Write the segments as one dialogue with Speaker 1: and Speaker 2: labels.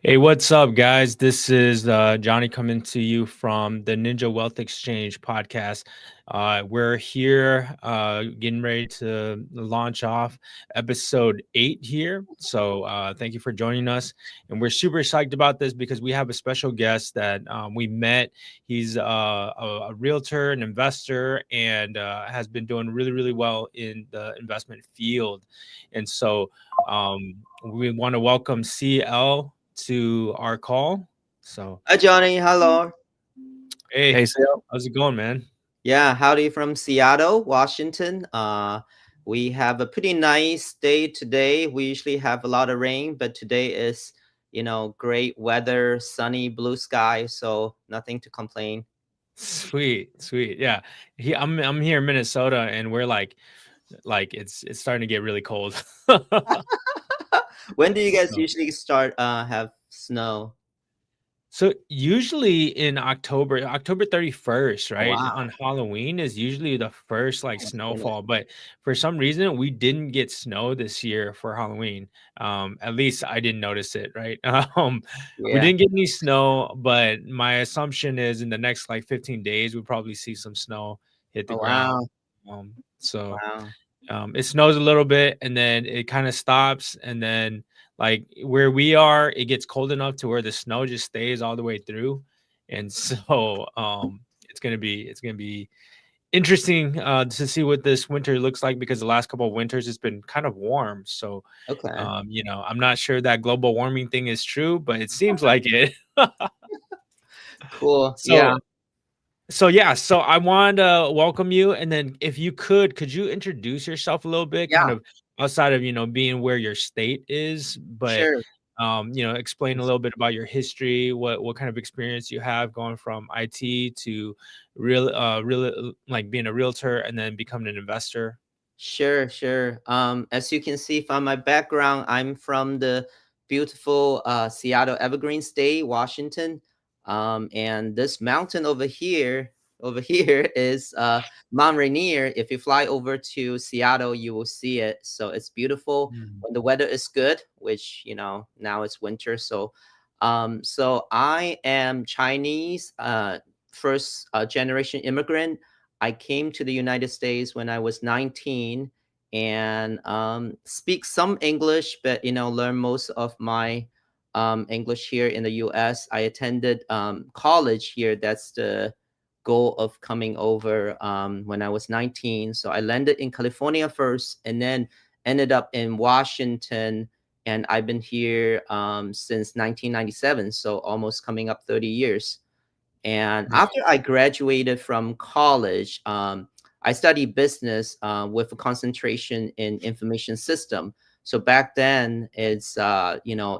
Speaker 1: Hey, what's up, guys? This is Johnny coming to you from the Ninja Wealth Exchange podcast. We're here getting ready to launch off episode 8 here. So thank you for joining us. And we're super psyched about this because we have a special guest that we met. He's a realtor, an investor, and has been doing really, really well in the investment field. And so we want to welcome CL to our call. So,
Speaker 2: Hi, Johnny. Hello.
Speaker 1: hey,
Speaker 3: Hey, CL.
Speaker 1: how's it going, man?
Speaker 2: Yeah, howdy from Seattle, Washington. We have a pretty nice day today. We usually have a lot of rain, but today is, great weather, sunny, blue sky, so nothing to complain.
Speaker 1: Sweet, sweet. Yeah. I'm here in Minnesota and we're like it's starting to get really cold.
Speaker 2: When do you guys
Speaker 1: So,
Speaker 2: usually start have snow?
Speaker 1: so usually in October 31st,
Speaker 2: Oh,
Speaker 1: right?
Speaker 2: wow.
Speaker 1: On Halloween is usually the first like
Speaker 2: Oh, goodness.
Speaker 1: snowfall, but for some reason we didn't get snow this year for Halloween. At least I didn't notice it, right? We
Speaker 2: Yeah.
Speaker 1: didn't get any snow, but my assumption is in the next like 15 days we'll probably see some snow hit the
Speaker 2: Oh,
Speaker 1: ground.
Speaker 2: wow.
Speaker 1: So
Speaker 2: Wow.
Speaker 1: it snows a little bit and then it kind of stops. And then, like where we are, it gets cold enough to where the snow just stays all the way through. And so it's gonna be interesting to see what this winter looks like because the last couple of winters it's been kind of warm. So,
Speaker 2: Okay.
Speaker 1: I'm not sure that global warming thing is true, but it seems like it.
Speaker 2: Cool. Yeah.
Speaker 1: So so I wanted to welcome you, and then if you could you introduce yourself a little bit, kind
Speaker 2: Yeah.
Speaker 1: of outside of being where your state is, but
Speaker 2: Sure.
Speaker 1: explain a little bit about your history, what kind of experience you have going from IT to real like being a realtor and then becoming an investor.
Speaker 2: Sure, sure. As you can see from my background, I'm from the beautiful Seattle Evergreen State, Washington. And this mountain over here is Mount Rainier. If you fly over to Seattle, you will see it. So it's beautiful
Speaker 1: Mm.
Speaker 2: when the weather is good, which now it's winter. So I am Chinese, first generation immigrant. I came to the United States when I was 19 and speak some English, but learn most of my English here in the U.S. I attended college here. That's the goal of coming over when I was 19. So I landed in California first, and then ended up in Washington. And I've been here since 1997, so almost coming up 30 years. And after I graduated from college, I studied business with a concentration in information system. So back then, it's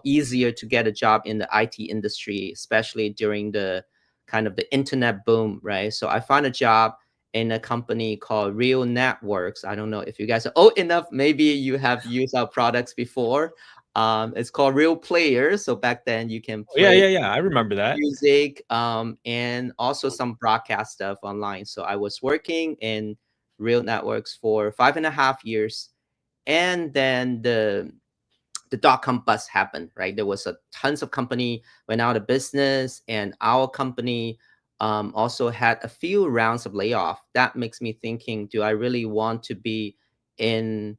Speaker 2: easier to get a job in the IT industry, especially during the kind of the internet boom, right? So I found a job in a company called Real Networks. I don't know if you guys are old enough. Maybe you have used our products before. It's called Real Players. So back then, you can
Speaker 1: Yeah,
Speaker 2: play
Speaker 1: yeah, yeah. I remember that.
Speaker 2: music, and also some broadcast stuff online. So I was working in Real Networks for 5.5 years, and then the dot-com bust happened. Right, there was a tons of company went out of business, and our company also had a few rounds of layoff. That makes me thinking: do I really want to be in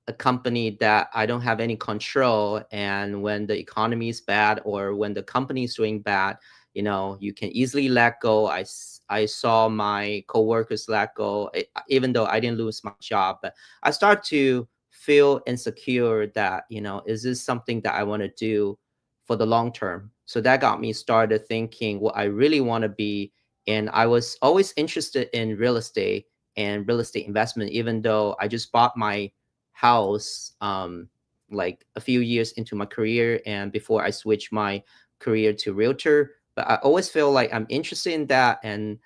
Speaker 2: a company that I don't have any control? And when the economy is bad or when the company is doing bad, you can easily let go. I saw my coworkers let go, even though I didn't lose my job, but I start to feel insecure that, is this something that I want to do for the long term? So that got me started thinking what I really want to be. And I was always interested in real estate and real estate investment, even though I just bought my house like a few years into my career and before I switched my career to realtor. But I always feel like I'm interested in that, and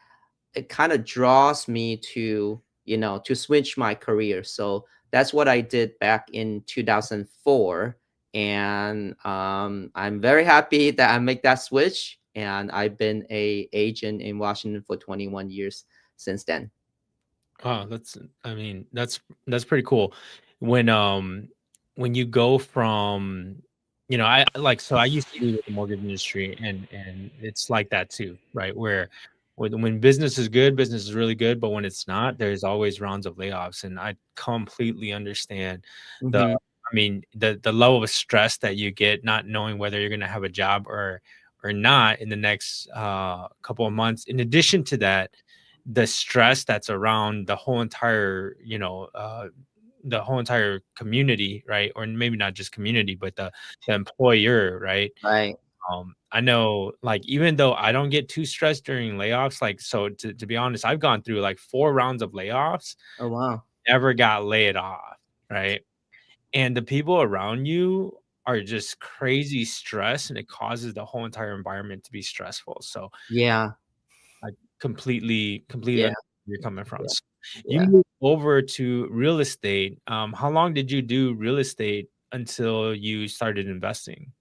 Speaker 2: it kind of draws me to, to switch my career. So that's what I did back in 2004. And I'm very happy that I make that switch. And I've been a agent in Washington for 21 years since then.
Speaker 1: Oh, I mean, that's pretty cool. When when you go from, I like, so I used to be with the mortgage industry, and it's like that too, right? Where when business is good, business is really good, but when it's not, there's always rounds of layoffs. And I completely understand the
Speaker 2: Hmm.
Speaker 1: I mean, the level of stress that you get not knowing whether you're gonna have a job or not in the next couple of months. In addition to that, the stress that's around the whole entire, the whole entire community, right? Or maybe not just community, but the employer, right?
Speaker 2: Right.
Speaker 1: I know, like, even though I don't get too stressed during layoffs, like, so to be honest, I've gone through like 4 rounds of layoffs,
Speaker 2: Oh, wow.
Speaker 1: never got laid off, right? And the people around you are just crazy stress, and it causes the whole entire environment to be stressful. So
Speaker 2: Yeah.
Speaker 1: I completely
Speaker 2: Yeah.
Speaker 1: understand where you're coming from.
Speaker 2: Yeah.
Speaker 1: So you
Speaker 2: Yeah.
Speaker 1: moved over to real estate. How long did you do real estate until you started investing?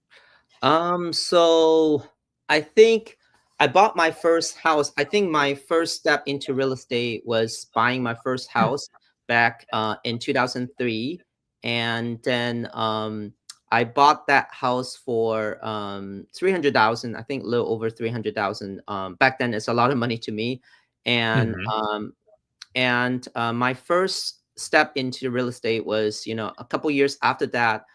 Speaker 2: So I think I bought my first house. I think my first step into real estate was buying my first house back in 2003. And then I bought that house for 300,000, I think a little over 300,000. Back then, it's a lot of money to me. And
Speaker 1: Mhm.
Speaker 2: my first step into real estate was, a couple years after that.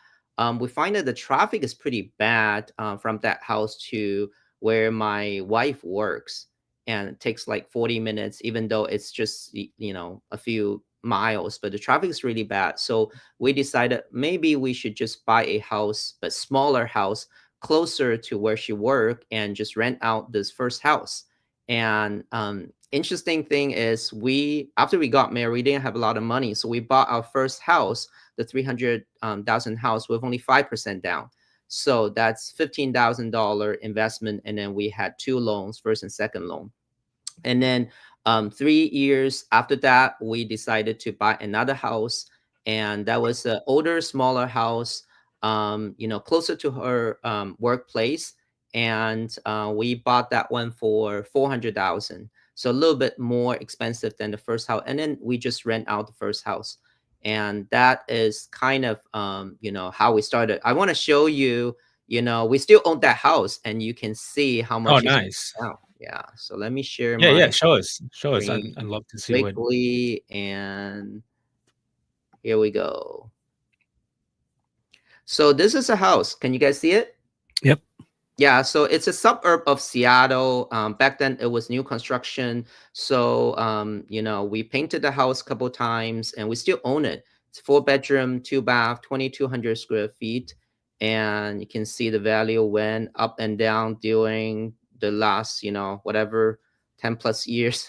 Speaker 2: We find that the traffic is pretty bad from that house to where my wife works, and it takes like 40 minutes, even though it's just a few miles. But the traffic is really bad, so we decided maybe we should just buy a house, but smaller house, closer to where she work, and just rent out this first house. And interesting thing is, we after we got married, we didn't have a lot of money, so we bought our first house, the 300,000 house, with only 5% down. So that's $15,000 investment, and then we had two loans, first and second loan. And then 3 years after that, we decided to buy another house, and that was an older, smaller house, closer to her workplace. And we bought that one for 400,000, so a little bit more expensive than the first house. And then we just rent out the first house, and that is kind of how we started. I want to show you. We still own that house, and you can see how
Speaker 1: Oh,
Speaker 2: much is
Speaker 1: nice.
Speaker 2: now. Yeah. So let me share
Speaker 1: Yeah,
Speaker 2: my
Speaker 1: yeah. Show us. Show us.
Speaker 2: screen
Speaker 1: I'd love to see what.
Speaker 2: quickly. And here we go. So this is a house. Can you guys see it?
Speaker 3: Yep.
Speaker 2: Yeah, so it's a suburb of Seattle. Back then, it was new construction. So, we painted the house a couple times, and we still own it. It's 4 bedroom, 2 bath, 2,200 square feet. And you can see the value went up and down during the last, whatever, 10 plus years.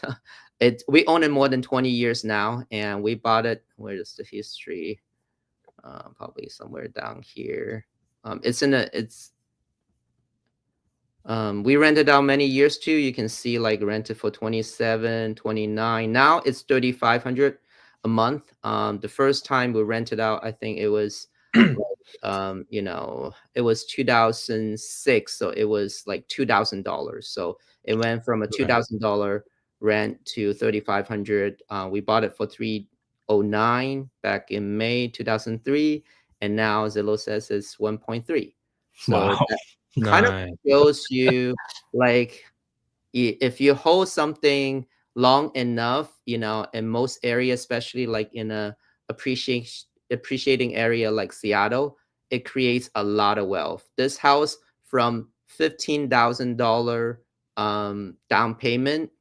Speaker 2: We own it more than 20 years now, and we bought it. Where is the history? Probably somewhere down here. We rented out many years too. You can see like rented for 27, 29. Now it's 3,500 a month. The first time we rented out, I think it was it was 2006, so it was like $2,000. So it went from a
Speaker 1: Right.
Speaker 2: $2,000 rent to 3,500. We bought it for 309 back in May 2003, and now Zillow says it's 1.3. So
Speaker 3: Wow.
Speaker 2: that kind of
Speaker 1: Nice.
Speaker 2: shows you, like, if you hold something long enough, in most areas, especially like in a appreciating area like Seattle, it creates a lot of wealth. This house, from $15,000 down payment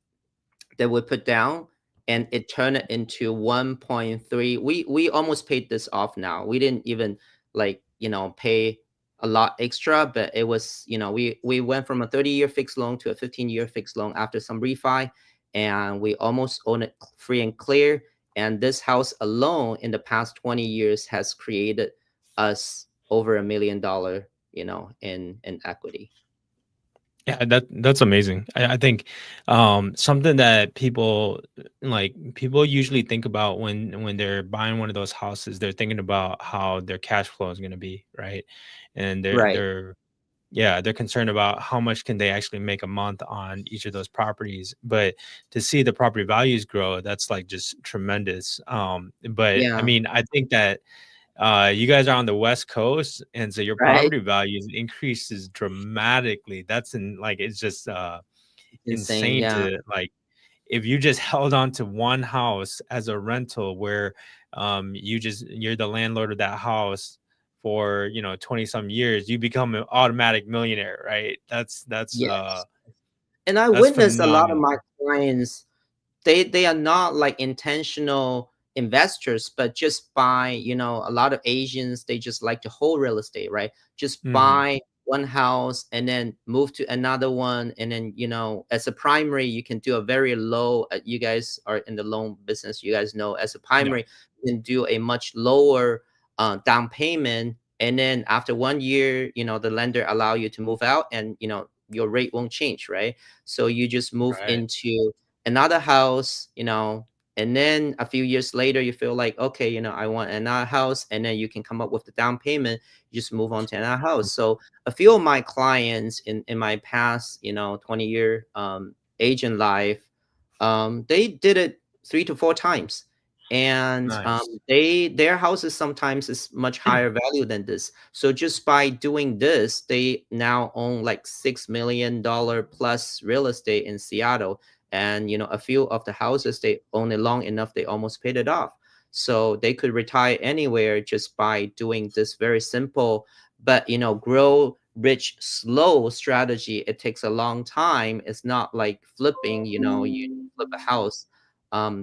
Speaker 2: that we put down, and it turned it into 1.3. We almost paid this off now. We didn't even, like, pay a lot extra, but it was, we went from a 30-year fixed loan to a 15-year fixed loan after some refi, and we almost own it free and clear. And this house alone in the past 20 years has created us over $1 million, in equity.
Speaker 1: Yeah, that's amazing. I think something that people usually think about when they're buying one of those houses, they're thinking about how their cash flow is going to be, right? And
Speaker 2: Right.
Speaker 1: they're concerned about how much can they actually make a month on each of those properties. But to see the property values grow, that's like just tremendous. But I
Speaker 2: Yeah.
Speaker 1: mean, I think that you guys are on the West Coast, and so your
Speaker 2: Right.
Speaker 1: property values increases dramatically. That's it's just
Speaker 2: It's insane.
Speaker 1: insane
Speaker 2: Yeah.
Speaker 1: to like if you just held on to one house as a rental where you're the landlord of that house for 20 some years, you become an automatic millionaire, right?
Speaker 2: Yes. And I
Speaker 1: That's
Speaker 2: witnessed a lot of
Speaker 1: phenomenal.
Speaker 2: my clients, they are not like intentional investors, but just by, a lot of Asians, they just like to hold real estate, right? Just
Speaker 1: Hmm.
Speaker 2: buy one house and then move to another one, and then, as a primary you can do a very low, you guys are in the loan business, you guys know, as a
Speaker 1: Yeah.
Speaker 2: primary you can do a much lower down payment, and then after 1 year, the lender allow you to move out, and your rate won't change, right? So you just move
Speaker 1: Right.
Speaker 2: into another house, and then a few years later you feel like, okay, I want another house, and then you can come up with the down payment, you just move on to another house. So a few of my clients in my past, 20-year agent life, they did it 3 to 4 times, and
Speaker 1: Nice.
Speaker 2: their houses sometimes is much higher value than this. So just by doing this, they now own like $6 million plus real estate in Seattle, and a few of the houses they own it long enough, they almost paid it off, so they could retire anywhere just by doing this very simple but grow rich slow strategy. It takes a long time. It's not like flipping, you flip a house.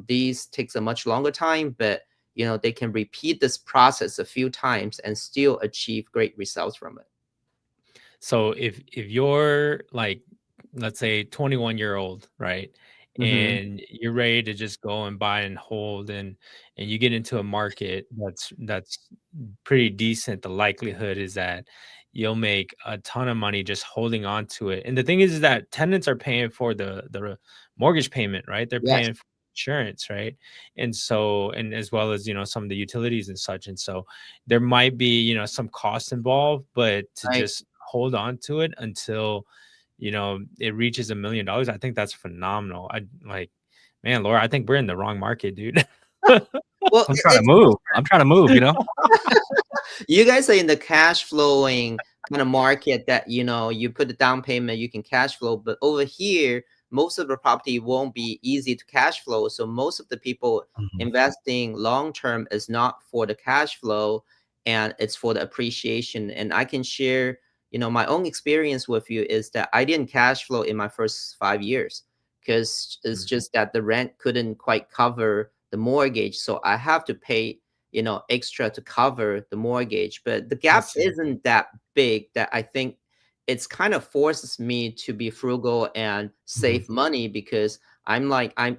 Speaker 2: These takes a much longer time, but they can repeat this process a few times and still achieve great results from it.
Speaker 1: So if you're like, let's say 21-year-old, right?
Speaker 2: Mm-hmm.
Speaker 1: And you're ready to just go and buy and hold, and you get into a market that's pretty decent, the likelihood is that you'll make a ton of money just holding on to it. And the thing is that tenants are paying for the mortgage payment, right? They're
Speaker 2: Yes.
Speaker 1: paying for insurance, right? And so, and as well as some of the utilities and such. And so there might be some costs involved, but to
Speaker 2: Right.
Speaker 1: just hold on to it until it reaches $1 million, I think that's phenomenal. I like, man, Laura, I think we're in the wrong market, dude.
Speaker 2: Well,
Speaker 3: I'm trying to
Speaker 2: it's
Speaker 3: move. I'm trying to move, you know?
Speaker 2: you guys are in the cash flowing kind of market that you put the down payment, you can cash flow, but over here most of the property won't be easy to cash flow, so most of the people
Speaker 3: Mhm,
Speaker 2: investing long term is not for the cash flow, and it's for the appreciation. And I can share my own experience with you is that I didn't cash flow in my first 5 years because it's
Speaker 1: Mm,
Speaker 2: just that the rent couldn't quite cover the mortgage, so I have to pay extra to cover the mortgage. But the
Speaker 1: I
Speaker 2: gap
Speaker 1: see.
Speaker 2: isn't that big that I think it's kind of forces me to be frugal and
Speaker 3: mhm,
Speaker 2: save money, because I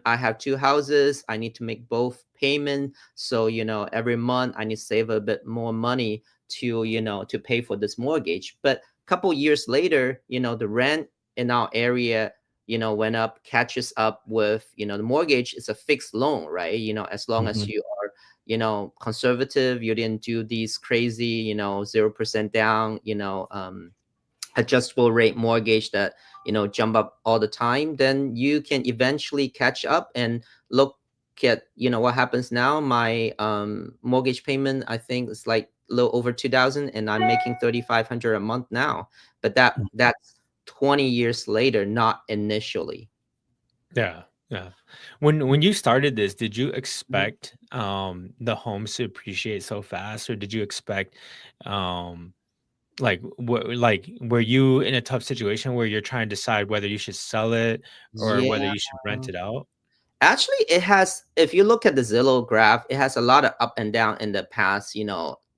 Speaker 2: have two houses. I need to make both payment. So, every month I need to save a bit more money to, to pay for this mortgage. But a couple years later, the rent in our area, went up, catches up with, the mortgage is a fixed loan, right? As long as
Speaker 3: mhm,
Speaker 2: you are conservative, you didn't do these crazy 0% down, adjustable rate mortgage that jump up all the time, then you can eventually catch up and look at what happens now. My mortgage payment, I think, is like a little over 2,000, and I'm making 3,500 a month now. But
Speaker 3: mhm,
Speaker 2: that's 20 years later, not initially.
Speaker 1: Yeah, yeah. When you started this, did you
Speaker 2: Mhm.
Speaker 1: expect the homes to appreciate so fast, or did you expect um like were you in a tough situation where you're trying to decide whether you should sell it or whether
Speaker 2: Yeah.
Speaker 1: you should rent it out?
Speaker 2: Actually, it has, if you look at the Zillow graph, it has a lot of up and down in the past,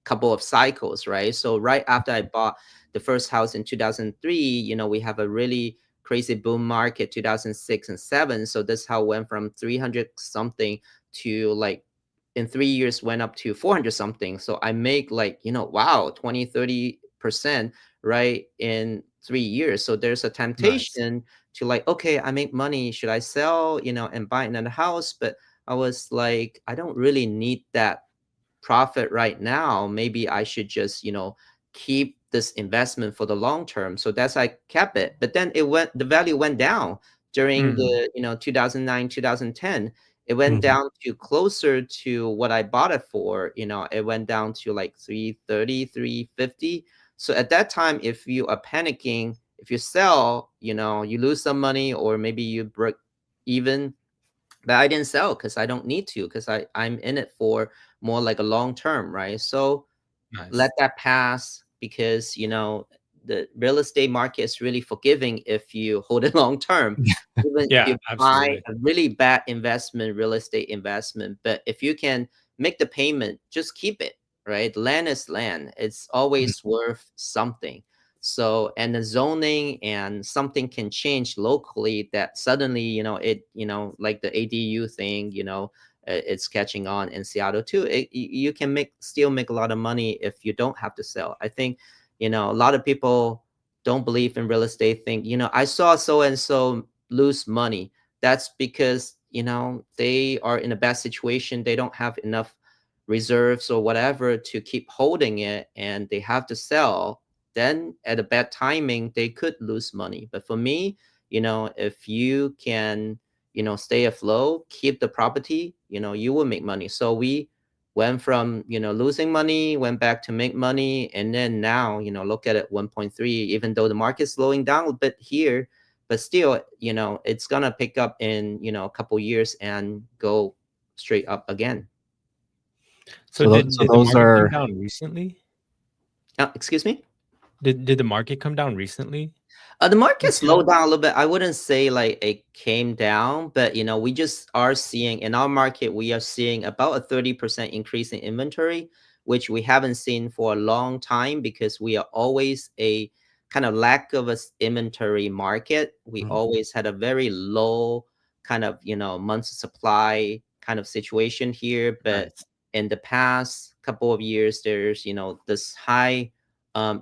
Speaker 2: couple of cycles, right? So right after I bought the first house in 2003, we have a really crazy boom market 2006 and 7. So this house went from 300 something to like in 3 years went up to 400 something. So I make like, wow, 20, 30%, right, in 3 years. So there's a
Speaker 1: Nice.
Speaker 2: temptation to like, okay, I make money. Should I sell, and buy another house? But I was like, I don't really need that profit right now. Maybe I should just, keep this investment for the long term. So that's I kept it. But then the value went down during
Speaker 1: Mm,
Speaker 2: the, 2009, 2010. It went
Speaker 3: Mhm.
Speaker 2: down to closer to what I bought it for. It went down to like 330, 350. So at that time, if you are panicking, if you sell, you lose some money, or maybe you break even. But I didn't sell because I don't need to, because I'm in it for more like a long term, right? So let
Speaker 1: nice.
Speaker 2: that pass, because the real estate market is really forgiving if you hold it long term. Even if
Speaker 1: Yeah,
Speaker 2: you buy
Speaker 1: absolutely.
Speaker 2: a really bad investment, real estate investment, but if you can make the payment, just keep it, right? Land is land. It's always
Speaker 3: Mhm.
Speaker 2: worth something. So, and the zoning and something can change locally, that suddenly, like the ADU thing, it's catching on in Seattle too. You can still make a lot of money if you don't have to sell. I think, a lot of people don't believe in real estate. Think, I saw so and so lose money. That's because, they are in a bad situation. They don't have enough reserves or whatever to keep holding it, and they have to sell. Then at a bad timing, they could lose money. But for me, if you can, stay afloat, keep the property, you will make money. So we went from, losing money, went back to make money. And then now, look at it, 1.3, even though the market's slowing down a bit here, but still, it's going to pick up in, a couple years and go straight up again.
Speaker 1: So
Speaker 3: So
Speaker 1: did the
Speaker 3: those
Speaker 1: market come
Speaker 3: are
Speaker 1: down recently?
Speaker 2: Excuse me?
Speaker 1: Did the market come down recently
Speaker 2: The
Speaker 1: in
Speaker 2: market slowed
Speaker 1: Seattle?
Speaker 2: down a little bit. I wouldn't say like it came down, but we just are seeing in our market, we are seeing about a 30% increase in inventory, which we haven't seen for a long time, because we are always a kind of lack of inventory market. We
Speaker 3: Mhm.
Speaker 2: always had a very low kind of, months of supply kind of situation here. But
Speaker 1: Nice.
Speaker 2: in the past couple of years, there's, this high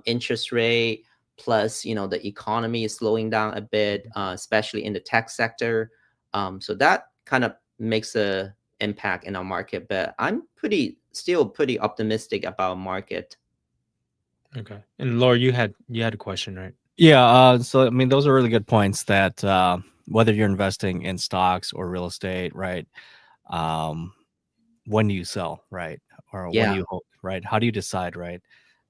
Speaker 2: interest rate, plus the economy is slowing down a bit, especially in the tech sector. So that kind of makes a impact in our market, but I'm still pretty optimistic about market.
Speaker 1: Okay. And Laura, you had a question, right?
Speaker 3: Yeah, so I mean, those are really good points that whether you're investing in stocks or real estate, right? Um, when do you sell, right? Or when do
Speaker 2: Yeah.
Speaker 3: you hold, right? How do you decide, right?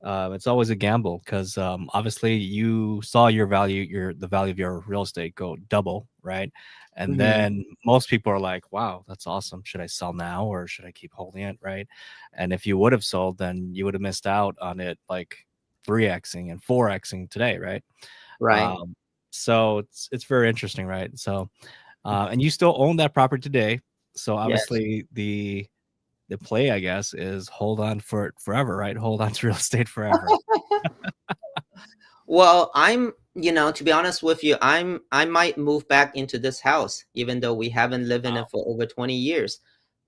Speaker 3: It's always a gamble because obviously you saw the value of your real estate go double, right? And
Speaker 2: Hmm.
Speaker 3: then most people are like, "Wow, that's awesome. Should I sell now or should I keep holding it?" Right? And if you would have sold, then you would have missed out on it like 3xing and 4xing today, right?
Speaker 2: Right.
Speaker 3: Um, so it's very interesting, right? So and you still own that property today. So
Speaker 2: Yes.
Speaker 3: obviously the play, I guess, is hold on for it forever, right? Hold on to real estate forever.
Speaker 2: Well, to be honest with you, I might move back into this house, even though we haven't lived in
Speaker 3: Wow.
Speaker 2: it for over 20 years.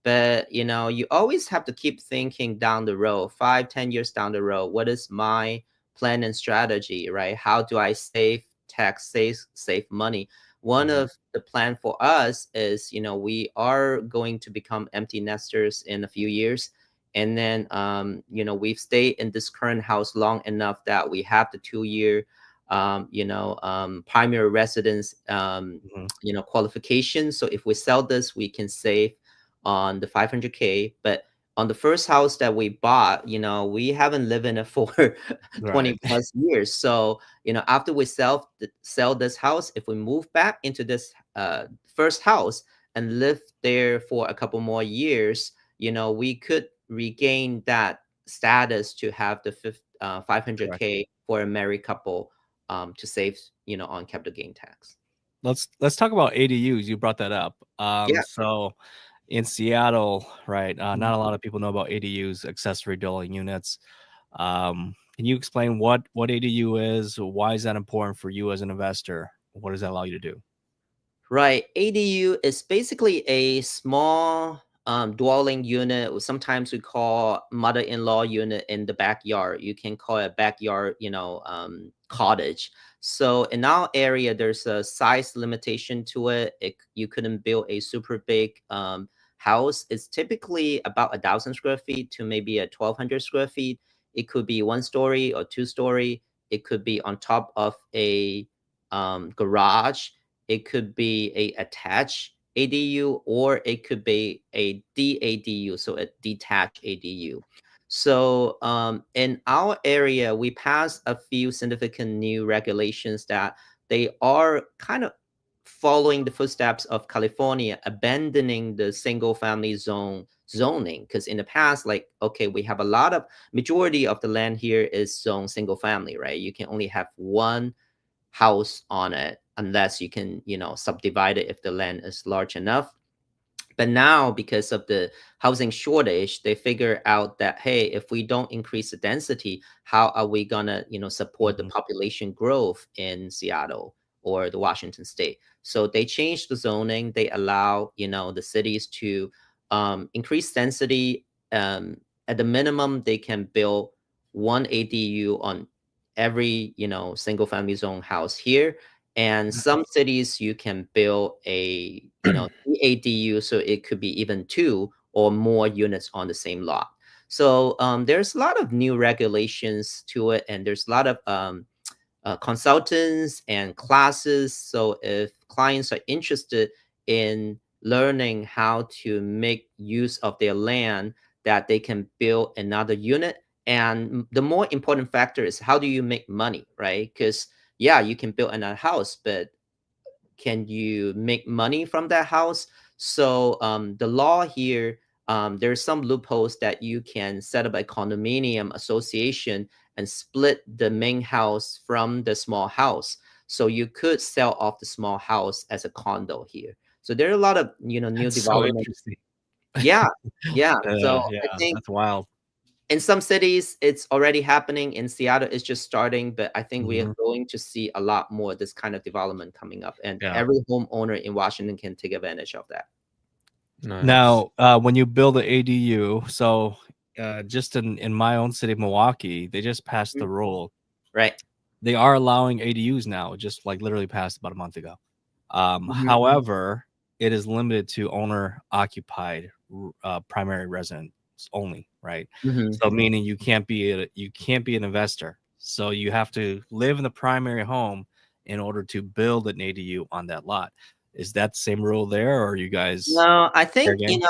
Speaker 2: But, you always have to keep thinking down the road, 5, 10 years down the road. What is my plan and strategy, right? How do I save tax, save money? One
Speaker 3: Mhm.
Speaker 2: of the plan for us is, we are going to become empty nesters in a few years. And then we've stayed in this current house long enough that we have the 2 year primary residence
Speaker 3: Mhm.
Speaker 2: qualification. So if we sell this, we can save on the 500K. But on the first house that we bought, we haven't lived in it for 20
Speaker 3: Right.
Speaker 2: plus years. So after we sell this house, if we move back into this first house and live there for a couple more years, we could regain that status to have the
Speaker 3: Correct.
Speaker 2: 500K for a married couple, to save, on capital gain tax.
Speaker 3: Let's talk about ADUs. You brought that up.
Speaker 2: Yeah.
Speaker 3: So in Seattle, right?
Speaker 2: Mhm.
Speaker 3: Not a lot of people know about ADUs, accessory dwelling units. Can you explain what ADU is? Why is that important for you as an investor? What does that allow you to do?
Speaker 2: Right. ADU is basically a small dwelling unit, or sometimes we call mother-in-law unit in the backyard. You can call it backyard, cottage. So in our area, there's a size limitation to it. You couldn't build a super big house. It's typically about 1,000 square feet to maybe a 1,200 square feet. It could be 1 story or 2 story. It could be on top of a garage. It could be a attached ADU, or it could be a DADU, so a detached ADU. So in our area, we passed a few significant new regulations that they are kind of following the footsteps of California, abandoning the single family zoning. Because in the past, like, okay, we have a lot of majority of the land here is zone single family, right? You can only have one house on it unless you can, subdivide it if the land is large enough. But now, because of the housing shortage, they figure out that, hey, if we don't increase the density, how are we gonna, support the population growth in Seattle or the Washington state? So they changed the zoning. They allow, the cities to increase density. At the minimum, they can build one ADU on every, single family zone house here. And some cities you can build a, ADU, so it could be even 2 or more units on the same lot. So there's a lot of new regulations to it, and there's a lot of consultants and classes. So if clients are interested in learning how to make use of their land, that they can build another unit. And the more important factor is, how do you make money, right? Because yeah, you can build another house, but can you make money from that house? So the law here, there's some loopholes that you can set up a condominium association and split the main house from the small house. So you could sell off the small house as a condo here. So there are a lot of new
Speaker 3: That's so
Speaker 2: developments.
Speaker 3: interesting.
Speaker 2: Yeah, yeah. So
Speaker 3: Yeah,
Speaker 2: I think
Speaker 3: that's wild.
Speaker 2: in some cities it's already happening. In Seattle it's just starting, but I think we are
Speaker 3: Mhm.
Speaker 2: going to see a lot more of this kind of development coming up, and
Speaker 3: Yeah.
Speaker 2: every homeowner in Washington can take advantage of that.
Speaker 1: Nice.
Speaker 3: Now, when you build an ADU, so just in my own city of Milwaukee, they just passed the rule.
Speaker 2: Right.
Speaker 3: They are allowing ADUs now. It just like literally passed about a month ago.
Speaker 2: Mhm.
Speaker 3: However, it is limited to owner occupied primary residence only, right?
Speaker 2: Mhm.
Speaker 3: So meaning you can't be an investor. So you have to live in the primary home in order to build an ADU on that lot. Is that the same rule there, or are you guys
Speaker 2: No, I
Speaker 3: fair
Speaker 2: think,
Speaker 3: game?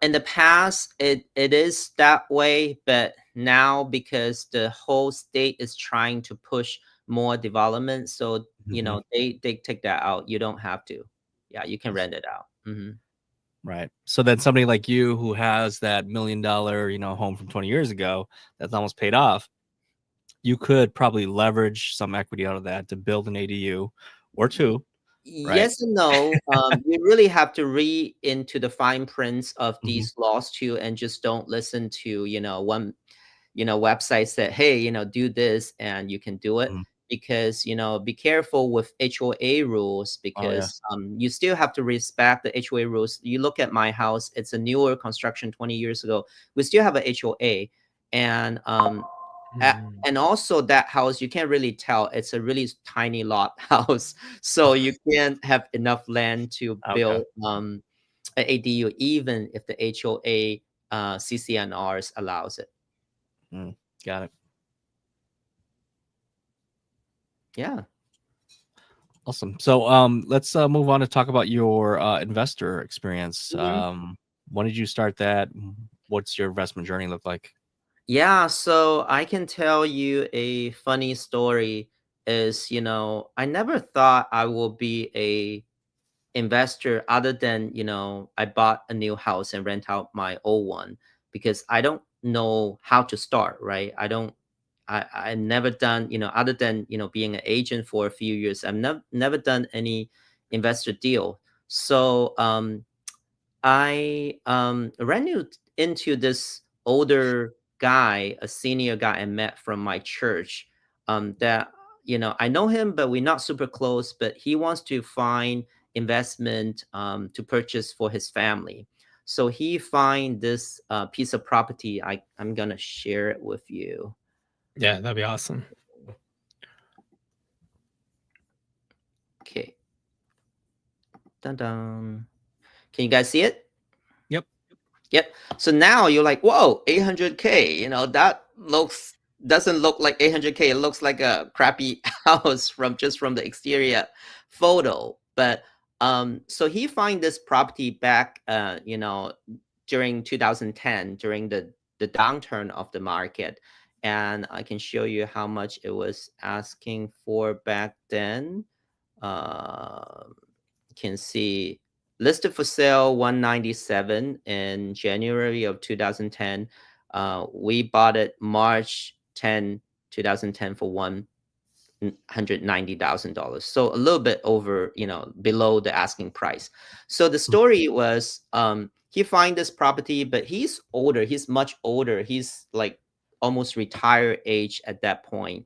Speaker 2: in the past it is that way, but now because the whole state is trying to push more development, so
Speaker 3: Mhm.
Speaker 2: they take that out. You don't have to. Yeah, you can rent it out.
Speaker 3: Right. So then somebody like you who has that $1 million, home from 20 years ago that's almost paid off, you could probably leverage some equity out of that to build an ADU or two, right?
Speaker 2: Yes and no. You really have to read into the fine prints of
Speaker 3: Mhm.
Speaker 2: these laws too, and just don't listen to one website said, hey, do this and you can do it.
Speaker 3: Mhm.
Speaker 2: Because be careful with HOA rules,
Speaker 3: Oh yeah.
Speaker 2: because you still have to respect the HOA rules. You look at my house; it's a newer construction, 20 years ago. We still have a HOA, and
Speaker 1: Mhm.
Speaker 2: and also that house, you can't really tell, it's a really tiny lot house, so you can't have enough land to
Speaker 3: Okay.
Speaker 2: build an ADU, even if the HOA CCNRs allows it.
Speaker 3: Mm, got it.
Speaker 2: Yeah.
Speaker 3: Awesome. So let's move on to talk about your investor experience.
Speaker 2: Mhm.
Speaker 3: When did you start that? What's your investment journey look like?
Speaker 2: Yeah, so I can tell you a funny story. Is, I never thought I will be a investor, other than, I bought a new house and rent out my old one, because I don't know how to start, right? I never done, other than, being an agent for a few years, I've never done any investor deal. So I ran into this older guy, a senior guy I met from my church. That I know him, but we're not super close. But he wants to find investment to purchase for his family. So he find this piece of property. I'm gonna share it with you.
Speaker 1: Yeah, that'd be awesome.
Speaker 2: Okay. Dun dun. Can you guys see it?
Speaker 3: Yep.
Speaker 2: Yep. So now you're like, whoa, 800K. That doesn't look like 800K. It looks like a crappy house from the exterior photo. But so he find this property back, during 2010, during the downturn of the market, and I can show you how much it was asking for back then. Can see listed for sale 197 in January of 2010. We bought it March 10, 2010 for $190,000. So a little bit over, below the asking price. So the story was he find this property, but he's older. He's much older. He's like almost retired age at that point.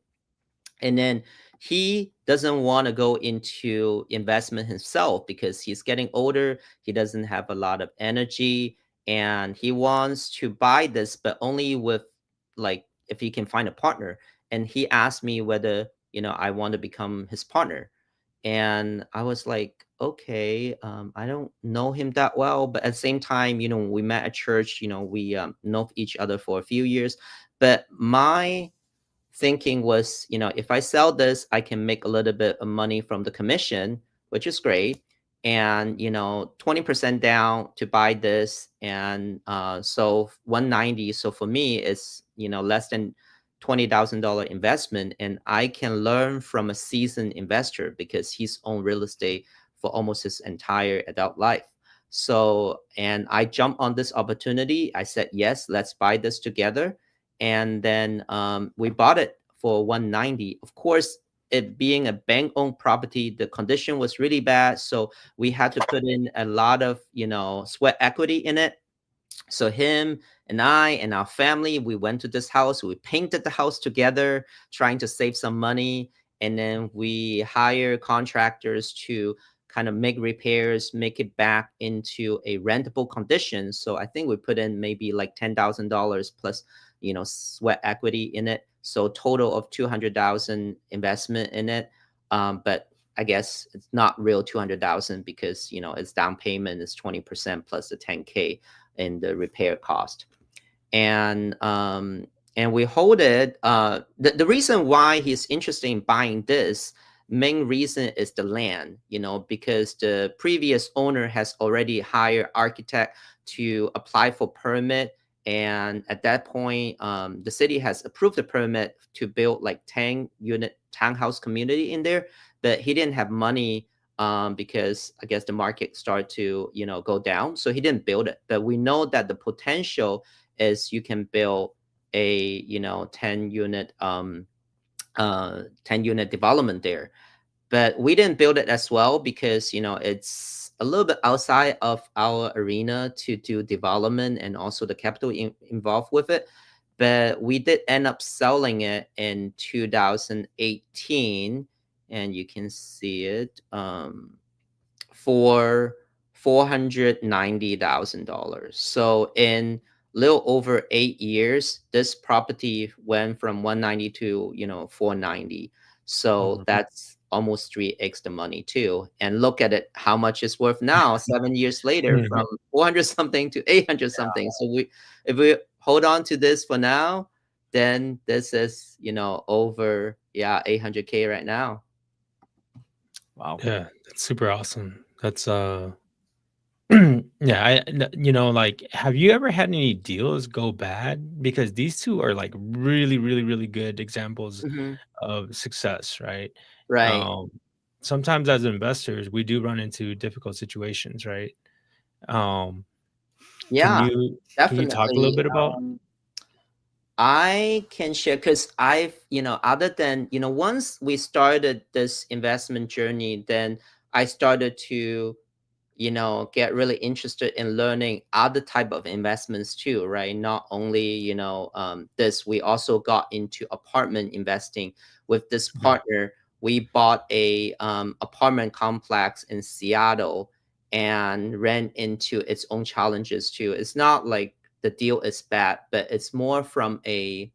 Speaker 2: And then he doesn't want to go into investment himself because he's getting older. He doesn't have a lot of energy, and he wants to buy this, but only with, like, if he can find a partner. And he asked me whether, I want to become his partner. And I was like, okay, I don't know him that well, but at the same time, when we met at church, we know each other for a few years. But my thinking was, if I sell this, I can make a little bit of money from the commission, which is great. And, 20% down to buy this. And so 190. So for me, it's, less than $20,000 investment. And I can learn from a seasoned investor because he's owned real estate for almost his entire adult life. So, and I jumped on this opportunity. I said, yes, let's buy this together. And then we bought it for 190. Of course, it being a bank-owned property, the condition was really bad, so we had to put in a lot of sweat equity in it. So him and I and our family, we went to this house. We painted the house together, trying to save some money, and then we hire contractors to kind of make repairs, make it back into a rentable condition. So I think we put in maybe like $10,000 plus sweat equity in it. So total of 200,000 investment in it. But I guess it's not real 200,000 because its down payment is 20% plus the 10K in the repair cost. And we hold it. The reason why he's interested in buying this, main reason is the land, because the previous owner has already hired architect to apply for permit. And at that point, the city has approved the permit to build like 10-unit townhouse community in there, but he didn't have money because I guess the market started to, go down. So he didn't build it. But we know that the potential is you can build a, 10-unit 10-unit development there. But we didn't build it as well because, it's a little bit outside of our arena to do development and also the capital involved with it. But we did end up selling it in 2018, and you can see it for $490,000. So in little over 8 years, this property went from 190 to 490. So that's almost 3x the money too. And look at it, how much it's worth now, 7 years later, from 400 something to 800 something. So if we hold on to this for now, then this is over 800K right now.
Speaker 3: Wow.
Speaker 1: Yeah, that's super awesome. That's yeah, like, have you ever had any deals go bad? Because these two are like really, really, really good examples of success, right?
Speaker 2: Right.
Speaker 1: Sometimes as investors, we do run into difficult situations, right? Can
Speaker 2: Yeah,
Speaker 1: you talk a little
Speaker 2: definitely.
Speaker 1: bit about?
Speaker 2: I can share because I've, other than, once we started this investment journey, then I started to, get really interested in learning other type of investments too, right? Not only, this, we also got into apartment investing with this partner. We bought a apartment complex in Seattle, and ran into its own challenges too. It's not like the deal is bad, but it's more from a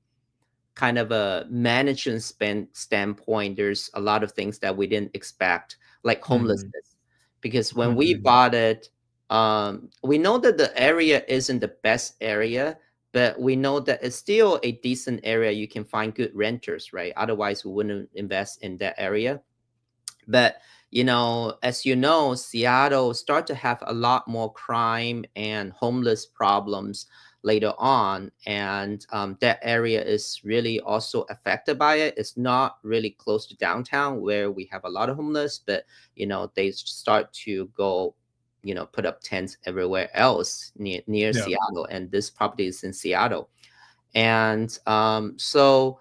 Speaker 2: kind of a management standpoint. There's a lot of things that we didn't expect, like
Speaker 1: Mhm.
Speaker 2: homelessness, because when we
Speaker 1: Mhm.
Speaker 2: bought it, we know that the area isn't the best area, but we know that it's still a decent area. You can find good renters, right? Otherwise, we wouldn't invest in that area. But as you know, Seattle start to have a lot more crime and homeless problems later on, and that area is really also affected by it. It's not really close to downtown where we have a lot of homeless, but they start to go, put up tents everywhere else near
Speaker 1: Yeah.
Speaker 2: Seattle, and this property is in Seattle, and so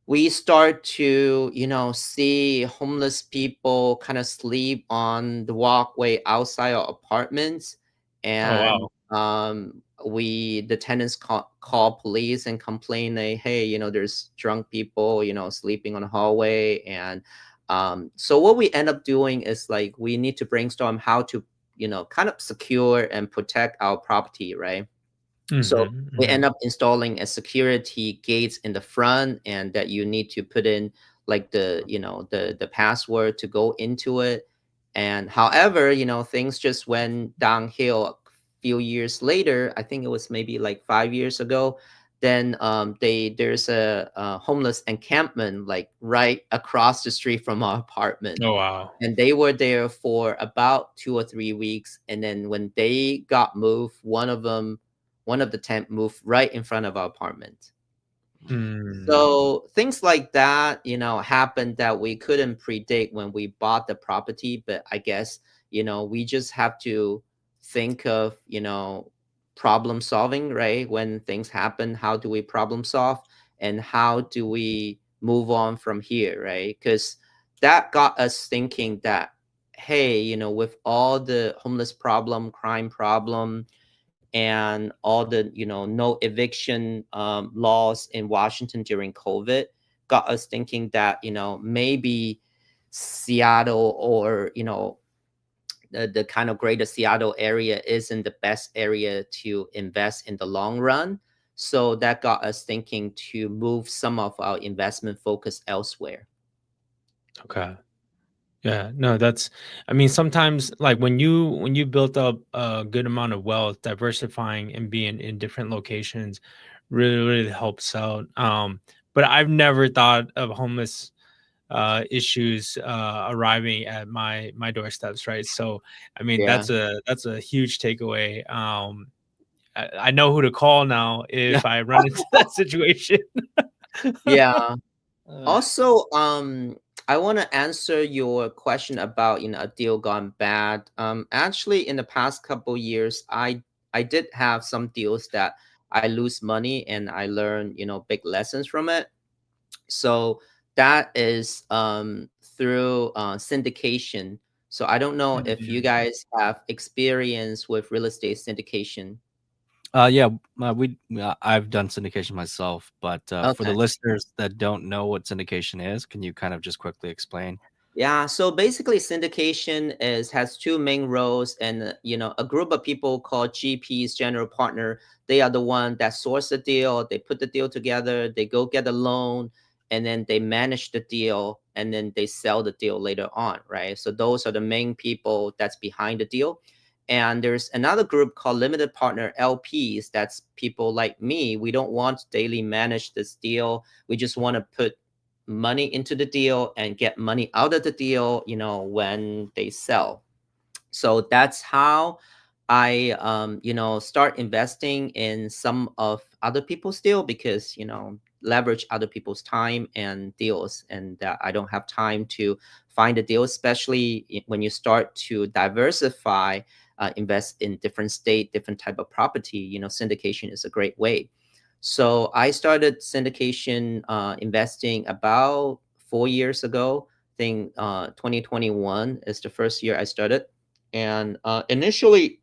Speaker 2: we start to see homeless people kind of sleep on the walkway outside our apartments,
Speaker 1: Oh,
Speaker 2: and
Speaker 1: wow.
Speaker 2: the tenants call police and complain that, hey, there's drunk people sleeping on the hallway. And so what we end up doing is, like, we need to brainstorm how to kind of secure and protect our property, right? So
Speaker 1: Mhm.
Speaker 2: we end
Speaker 1: Mhm.
Speaker 2: up installing a security gates in the front, and that you need to put in, like, the password to go into it. And however, things just went downhill a few years later. I think it was maybe like 5 years ago. Then there's a homeless encampment, like, right across the street from our apartment,
Speaker 1: Oh, wow.
Speaker 2: and they were there for about 2 or 3 weeks. And then when they got moved, one of the tent moved right in front of our apartment.
Speaker 1: Mm.
Speaker 2: So things like that, happened that we couldn't predict when we bought the property. But I guess, we just have to think of, problem solving, right? When things happen, how do we problem solve, and how do we move on from here, right? Because that got us thinking that, hey, with all the homeless problem, crime problem, and all the no eviction laws in Washington during COVID, got us thinking that maybe Seattle, or the kind of greater Seattle area, isn't the best area to invest in the long run. So that got us thinking to move some of our investment focus elsewhere.
Speaker 1: Okay. Yeah, no, that's I mean, sometimes like when you built up a good amount of wealth, diversifying and being in different locations really helps out. But I've never thought of homeless issues arriving at my doorsteps, right? So I mean,
Speaker 2: Yeah.
Speaker 1: that's a huge takeaway. I know who to call now
Speaker 3: Yeah.
Speaker 1: if I run into that situation.
Speaker 2: Yeah.
Speaker 1: Uh,
Speaker 2: Also, I want to answer your question about a deal gone bad. Actually, in the past couple years, I did have some deals that I lose money, and I learned big lessons from it. So that is through syndication. So I don't know if you
Speaker 1: mm,
Speaker 2: guys have experience with real estate syndication.
Speaker 3: Yeah, I've done syndication myself, but for the
Speaker 2: Okay.
Speaker 3: listeners that don't know what syndication is, can you kind of just quickly explain?
Speaker 2: Yeah, so basically syndication is has two main roles, and a group of people called GPs, general partner. They are the one that source the deal, they put the deal together, they go get a loan, and then they manage the deal, and then they sell the deal later on, right? So those are the main people that's behind the deal. And there's another group called limited partner LPs. That's people like me. We don't want to daily manage this deal. We just want to put money into the deal and get money out of the deal, when they sell. So that's how I start investing in some of other people's deal, because leverage other people's time and deals, and that I don't have time to find a deal, especially when you start to diversify, invest in different state, different type of property. Syndication is a great way. So I started syndication investing about 4 years ago. I think 2021 is the first year I started, and initially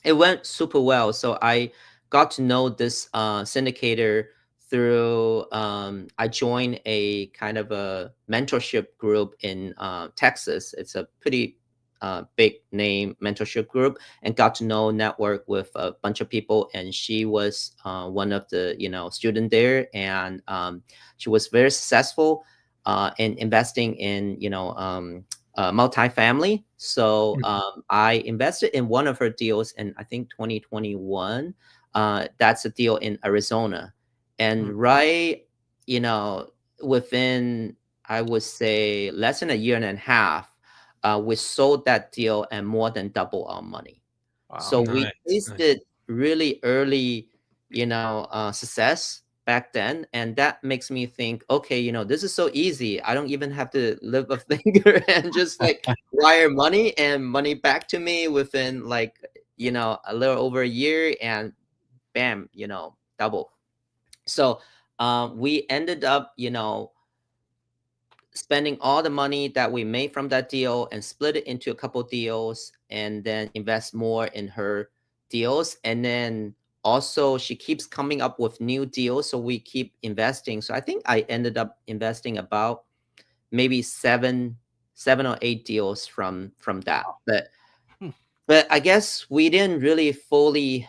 Speaker 2: it went super well. So I got to know this syndicator through, I joined a kind of a mentorship group in Texas. It's a pretty big name mentorship group, and got to know network with a bunch of people. And she was one of the student there, and she was very successful in investing in multifamily. So
Speaker 1: Mhm.
Speaker 2: I invested in one of her deals in, I think, 2021. That's a deal in Arizona, and
Speaker 3: Mm.
Speaker 2: right, you know, within, I would say, less than a year and a half, we sold that deal and more than double our money. So
Speaker 3: Wow.
Speaker 2: we
Speaker 1: Nice, nice.
Speaker 2: tasted really early, success back then, and that makes me think, okay, this is so easy. I don't even have to lift a finger and just like wire money and money back to me within like a little over a year, and bam, double. So we ended up, spending all the money that we made from that deal and split it into a couple deals, and then invest more in her deals. And then also she keeps coming up with new deals, so we keep investing. So I think I ended up investing about maybe seven or eight deals from that.
Speaker 3: Hmm.
Speaker 2: But I guess we didn't really fully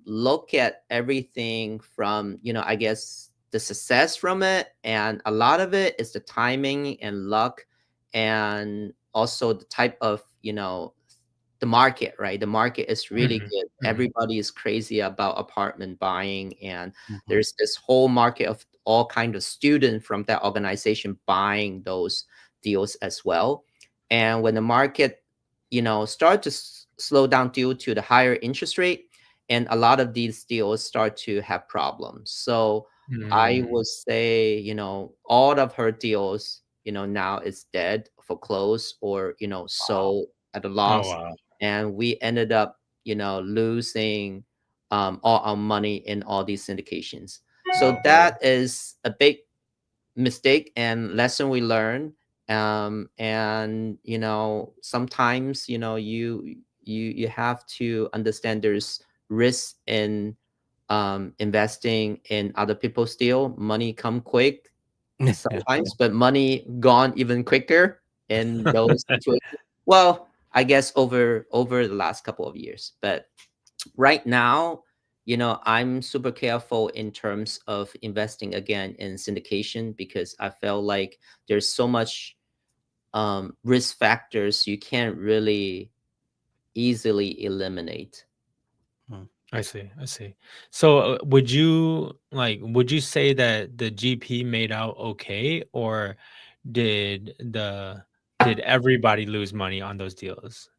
Speaker 2: look at everything from, I guess, the success from it. And a lot of it is the timing and luck, and also the type of, the market, right? The market is really
Speaker 1: Mhm,
Speaker 2: good.
Speaker 1: mhm,
Speaker 2: Everybody is crazy about apartment buying, and
Speaker 3: Mhm.
Speaker 2: there's this whole market of all kind of students from that organization buying those deals as well. And when the market, start to slow down due to the higher interest rate, and a lot of these deals start to have problems. So I
Speaker 1: mm.
Speaker 2: would say, all of her deals, now is dead, foreclosed, or
Speaker 3: Wow.
Speaker 2: sold at a
Speaker 1: Oh,
Speaker 2: loss.
Speaker 1: wow.
Speaker 2: And we ended up, losing all our money in all these syndications. So
Speaker 1: Oh.
Speaker 2: that is a big mistake and lesson we learn. And sometimes, you have to understand there's risk in investing in other people's deal. Money come quick
Speaker 3: Yeah.
Speaker 2: sometimes, but money gone even quicker in those situations. Well, I guess over the last couple of years, but right now, I'm super careful in terms of investing again in syndication, because I felt like there's so much risk factors you can't really easily eliminate.
Speaker 3: Mm.
Speaker 1: I see, I see. So, would you say that the GP made out okay, or did the did everybody lose money on those deals?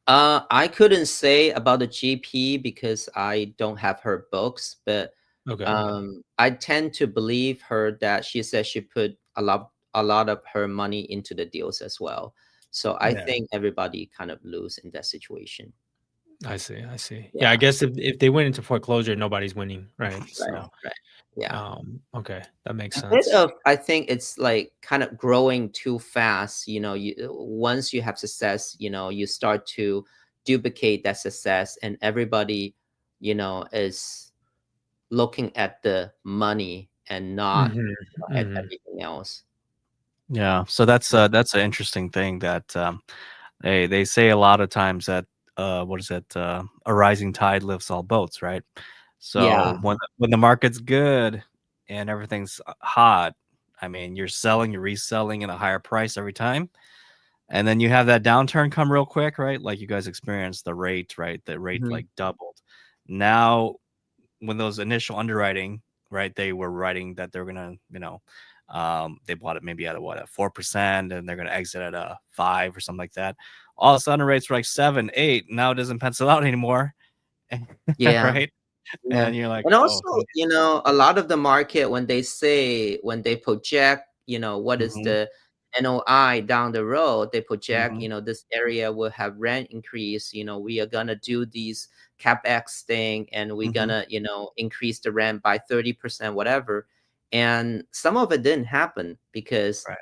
Speaker 2: I couldn't say about the GP because I don't have her books, but
Speaker 1: Okay, okay.
Speaker 2: I tend to believe her that she says she put a lot of her money into the deals as well. So I
Speaker 1: Yeah,
Speaker 2: think everybody kind of lose in that situation.
Speaker 1: I see, I see. Yeah, I
Speaker 2: Yeah,
Speaker 1: guess if they went into foreclosure, nobody's winning, right?
Speaker 2: right,
Speaker 3: Yeah.
Speaker 1: So,
Speaker 2: right. Yeah.
Speaker 1: okay, that makes
Speaker 2: A bit
Speaker 1: sense.
Speaker 2: of, I think it's like kind of growing too fast. Once you have success, you start to duplicate that success, and everybody, is looking at the money and not
Speaker 1: Mhm,
Speaker 2: at
Speaker 1: mhm,
Speaker 2: everything else.
Speaker 3: Yeah. So
Speaker 1: yeah,
Speaker 3: that's an interesting thing that they say a lot of times that what is it? A rising tide lifts all boats, right?
Speaker 2: Yeah,
Speaker 3: So when the market's good and everything's hot, I mean, you're selling, you're reselling at a higher price every time. And then you have that downturn come real quick, right? Like you guys experienced the rate, right? The rate
Speaker 2: mhm,
Speaker 3: like doubled. Now when those initial underwriting, right, they were writing that they're gonna, they bought it maybe at a what, at 4%, and they're gonna exit at a 5 or something like that. All of a sudden, rates were like 7, 8. Now it doesn't pencil out anymore,
Speaker 2: yeah.
Speaker 3: right?
Speaker 2: Yeah.
Speaker 3: And you're like,
Speaker 2: And
Speaker 3: oh,
Speaker 2: also, a lot of the market, when they project, what is
Speaker 3: mm-hmm,
Speaker 2: the NOI down the road, they project,
Speaker 3: mm-hmm,
Speaker 2: this area will have rent increase. We are gonna do these capex thing, and we're
Speaker 3: mm-hmm,
Speaker 2: gonna, increase the rent by 30%, whatever. And some of it didn't happen because,
Speaker 3: right,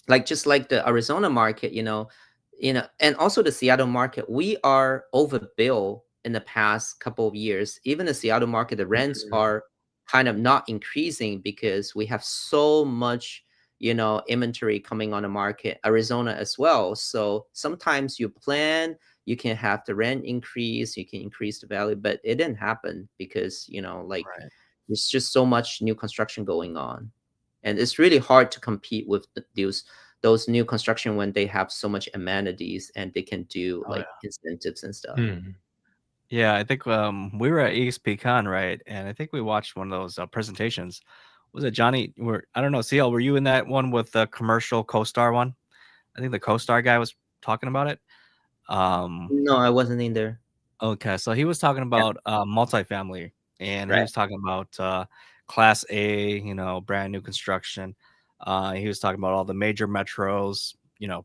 Speaker 2: like, just like the Arizona market, and also the Seattle market, we are overbuilt in the past couple of years. Even the Seattle market, the rents
Speaker 1: mhm,
Speaker 2: are kind of not increasing because we have so much, inventory coming on the market, Arizona as well. So sometimes you plan, you can have the rent increase, you can increase the value, but it didn't happen because, like
Speaker 3: Right.
Speaker 2: there's just so much new construction going on. And it's really hard to compete with those new construction when they have so much amenities and they can do
Speaker 3: Oh
Speaker 2: like
Speaker 3: yeah.
Speaker 2: incentives and stuff.
Speaker 1: Mhm.
Speaker 3: Yeah, I think we were at EXPCon, right? And I think we watched one of those presentations. Was it Johnny? I don't know, CL, were you in that one with the commercial co-star one? I think the co-star guy was talking about it.
Speaker 2: No, I wasn't in there.
Speaker 3: Okay, so he was talking
Speaker 2: Yeah,
Speaker 3: about multifamily, and he
Speaker 2: right.
Speaker 3: was talking about Class A, brand new construction. He was talking about all the major metros,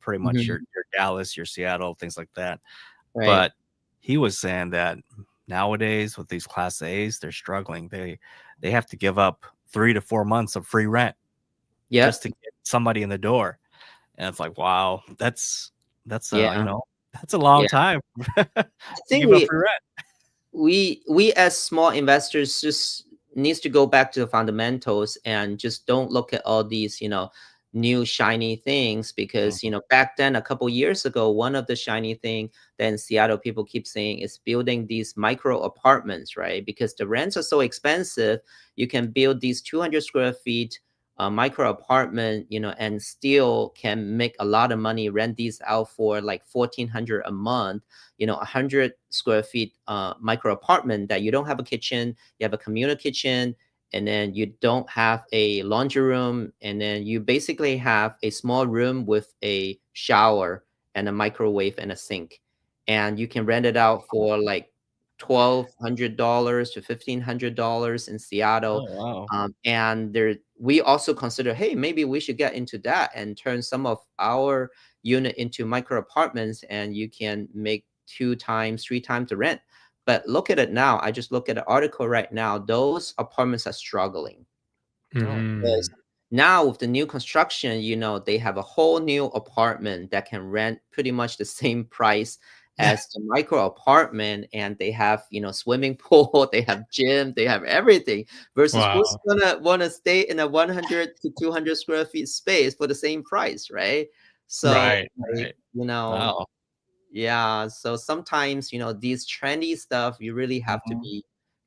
Speaker 3: pretty much
Speaker 2: Hmm.
Speaker 3: your Dallas, your Seattle, things like that.
Speaker 2: Right.
Speaker 3: But he was saying that nowadays with these Class A's, they're struggling. They have to give up 3 to 4 months of free rent just
Speaker 2: Yep.
Speaker 3: to get somebody in the door, and it's like, wow, that's
Speaker 2: Yeah.
Speaker 3: that's a long
Speaker 2: Yeah.
Speaker 3: time to
Speaker 2: I think
Speaker 3: give up
Speaker 2: we
Speaker 3: free rent.
Speaker 2: we as small investors just needs to go back to the fundamentals and just don't look at all these new shiny things, because
Speaker 3: Mhm.
Speaker 2: back then a couple years ago, one of the shiny thing that in Seattle people keep saying is building these micro apartments, right? Because the rents are so expensive, you can build these 200 square feet micro apartment, and still can make a lot of money, rent these out for like 1,400 a month, 100 square feet micro apartment that you don't have a kitchen, you have a communal kitchen, and then you don't have a laundry room, and then you basically have a small room with a shower and a microwave and a sink, and you can rent it out for like $1,200 to $1,500 in Seattle.
Speaker 3: Oh, wow.
Speaker 2: And there, we also consider, hey, maybe we should get into that and turn some of our unit into micro apartments, and you can make 2 times, 3 times the rent. But look at it now. I just look at the article right now. Those apartments are struggling
Speaker 3: Oh,
Speaker 2: because
Speaker 1: Mhm.
Speaker 2: now with the new construction, they have a whole new apartment that can rent pretty much the same price as the micro apartment, and they have swimming pool, they have gym, they have everything. Versus who's
Speaker 1: Wow.
Speaker 2: gonna want to stay in a 100 to 200 square feet space for the same price, right? So
Speaker 1: Right,
Speaker 2: like
Speaker 1: right.
Speaker 3: wow.
Speaker 2: yeah. So sometimes these trendy stuff, you really have to
Speaker 3: Mhm.
Speaker 2: be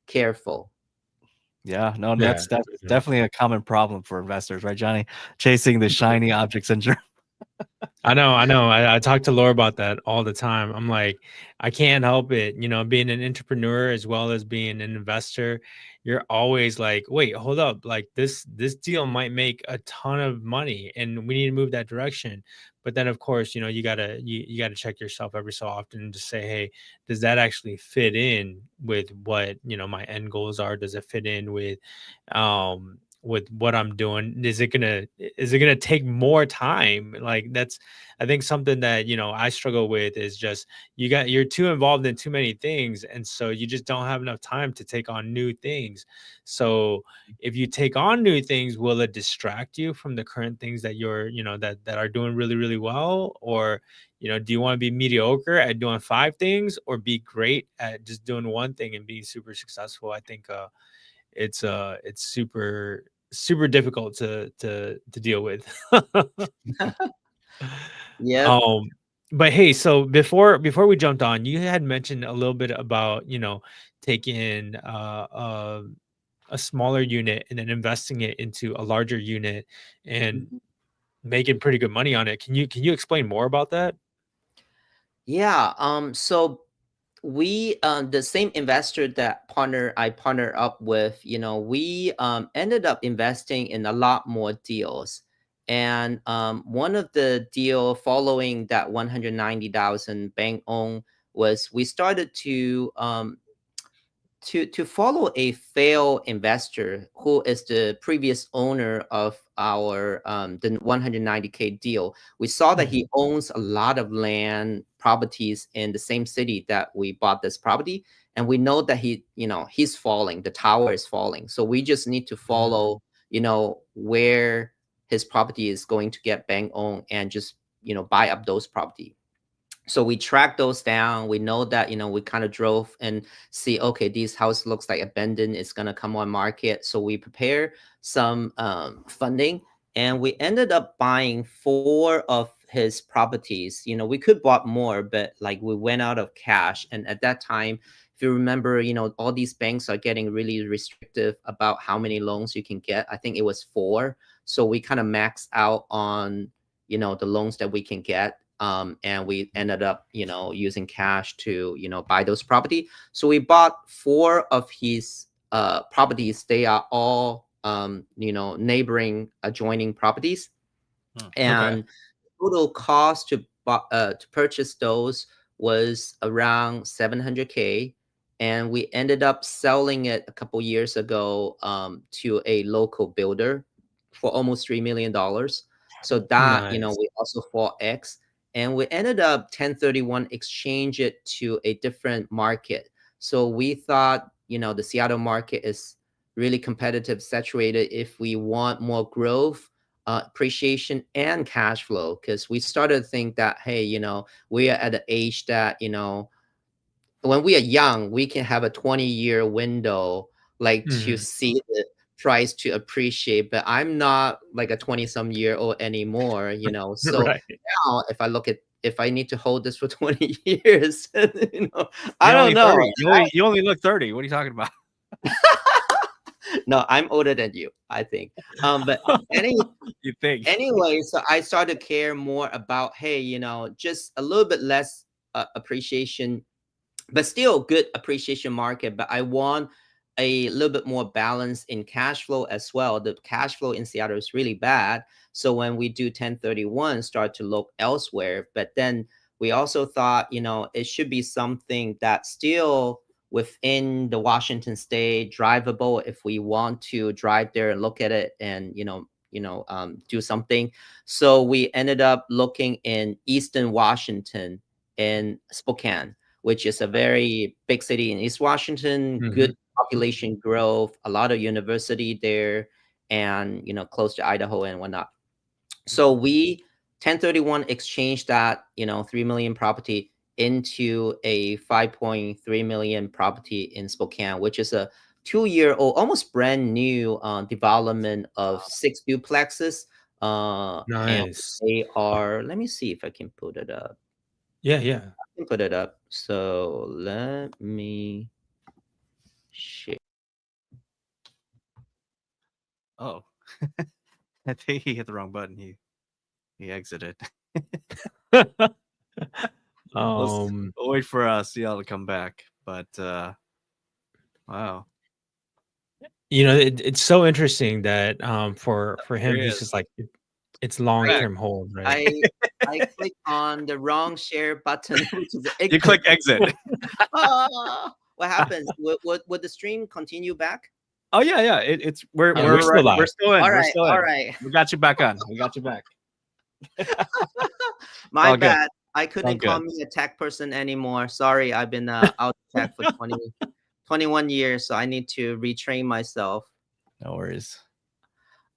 Speaker 2: careful.
Speaker 3: Yeah, no,
Speaker 1: Yeah.
Speaker 3: that's
Speaker 1: Mhm.
Speaker 3: definitely a common problem for investors, right, Johnny? Chasing the shiny object syndrome.
Speaker 1: I know, I know. I talk to Laura about that all the time. I'm like, I can't help it. Being an entrepreneur as well as being an investor, you're always like, wait, hold up. Like this deal might make a ton of money and we need to move that direction. But then of course, you gotta check yourself every so often and just say, hey, does that actually fit in with what, my end goals are? Does it fit in with what I'm doing? Is it gonna take more time? Like that's I think something that I struggle with is just you're too involved in too many things, and so you just don't have enough time to take on new things. So if you take on new things, will it distract you from the current things that you're that are doing really really well? Or do you want to be mediocre at doing five things or be great at just doing one thing and being super successful? I think it's super super difficult to deal with.
Speaker 2: Yep.
Speaker 1: um but hey, so before we jumped on, you had mentioned a little bit about taking a smaller unit and then investing it into a larger unit and
Speaker 2: Mhm.
Speaker 1: making pretty good money on it. Can you explain more about that?
Speaker 2: Yeah. So we the same investor that I partnered up with, we ended up investing in a lot more deals. And one of the deal following that 190,000 bank owned was we started to follow a failed investor who is the previous owner of our the 190K deal. We saw that
Speaker 1: Mhm.
Speaker 2: he owns a lot of land properties in the same city that we bought this property, and we know that he's falling, the tower is falling, so we just need to
Speaker 1: Mm.
Speaker 2: follow where his property is going to get bank owned and just buy up those property. So we track those down. We know that we kind of drove and see, okay, this house looks like abandoned, it's going to come on market, so we prepare some funding, and we ended up buying 4 of his properties. We could bought more, but like we went out of cash. And at that time, if you remember, all these banks are getting really restrictive about how many loans you can get. I think it was 4. So we kind of maxed out on, the loans that we can get. And we ended up, using cash to, buy those property. So we bought 4 of his properties. They are all, neighboring adjoining properties. And
Speaker 1: Okay.
Speaker 2: total cost to purchase those was around 700K, and we ended up selling it a couple years ago to a local builder for almost $3 million. So that
Speaker 1: Nice.
Speaker 2: we also 4x, and we ended up 1031 exchange it to a different market. So we thought the Seattle market is really competitive, saturated. If we want more growth, appreciation and cash flow, because we started to think that, hey, we are at an age that, when we are young, we can have a 20-year window, like to
Speaker 1: Mhm.
Speaker 2: see the price to appreciate. But I'm not like a 20-some-year-old anymore. So
Speaker 1: Right.
Speaker 2: now if I need to hold this for 20 years, I
Speaker 3: You're
Speaker 2: don't
Speaker 3: only
Speaker 2: know.
Speaker 3: 30. You only look 30. What are you talking about?
Speaker 2: No, I'm older than you, I think. But any
Speaker 3: You think?
Speaker 2: anyway, so I started to care more about, hey, just a little bit less appreciation, but still good appreciation market. But I want a little bit more balance in cash flow as well. The cash flow in Seattle is really bad. So when we do 1031, start to look elsewhere. But then we also thought, it should be something that's still within the Washington state, drivable if we want to drive there and look at it and, do something. So we ended up looking in Eastern Washington, in Spokane, which is a very big city in East Washington, good
Speaker 1: Mhm.
Speaker 2: population growth, a lot of university there, and close to Idaho and whatnot. So we 1031 exchanged that 3 million property into a 5.3 million property in Spokane, which is a 2-year-old, almost brand new development of 6 duplexes. And
Speaker 1: Nice.
Speaker 2: they are. Let me see if I can put it up.
Speaker 1: Yeah, yeah.
Speaker 2: Can put it up. So let me share.
Speaker 3: Oh, I think he hit the wrong button. He exited. We'll wait for CL to come back. But wow,
Speaker 1: it's so interesting that for
Speaker 3: there
Speaker 1: him,
Speaker 3: he
Speaker 1: he's
Speaker 3: is.
Speaker 1: just like it's
Speaker 2: I
Speaker 1: long-term hold, right?
Speaker 2: I click on the wrong share button, which is
Speaker 3: You
Speaker 2: exit.
Speaker 3: click exit.
Speaker 2: What happens? Would the stream continue back?
Speaker 3: Oh yeah, yeah. It's we're
Speaker 1: Yeah,
Speaker 3: we're
Speaker 1: we're
Speaker 3: right.
Speaker 1: still
Speaker 3: We're
Speaker 1: live.
Speaker 3: still in.
Speaker 2: All
Speaker 3: We're
Speaker 2: right,
Speaker 3: still
Speaker 2: all
Speaker 3: in.
Speaker 2: right.
Speaker 3: We got you back on. We got you back.
Speaker 2: My
Speaker 3: All good.
Speaker 2: bad. I
Speaker 3: All
Speaker 2: couldn't call
Speaker 3: good.
Speaker 2: me a tech person anymore. Sorry, I've been out of tech for 21 years, so I need to retrain myself.
Speaker 3: No worries.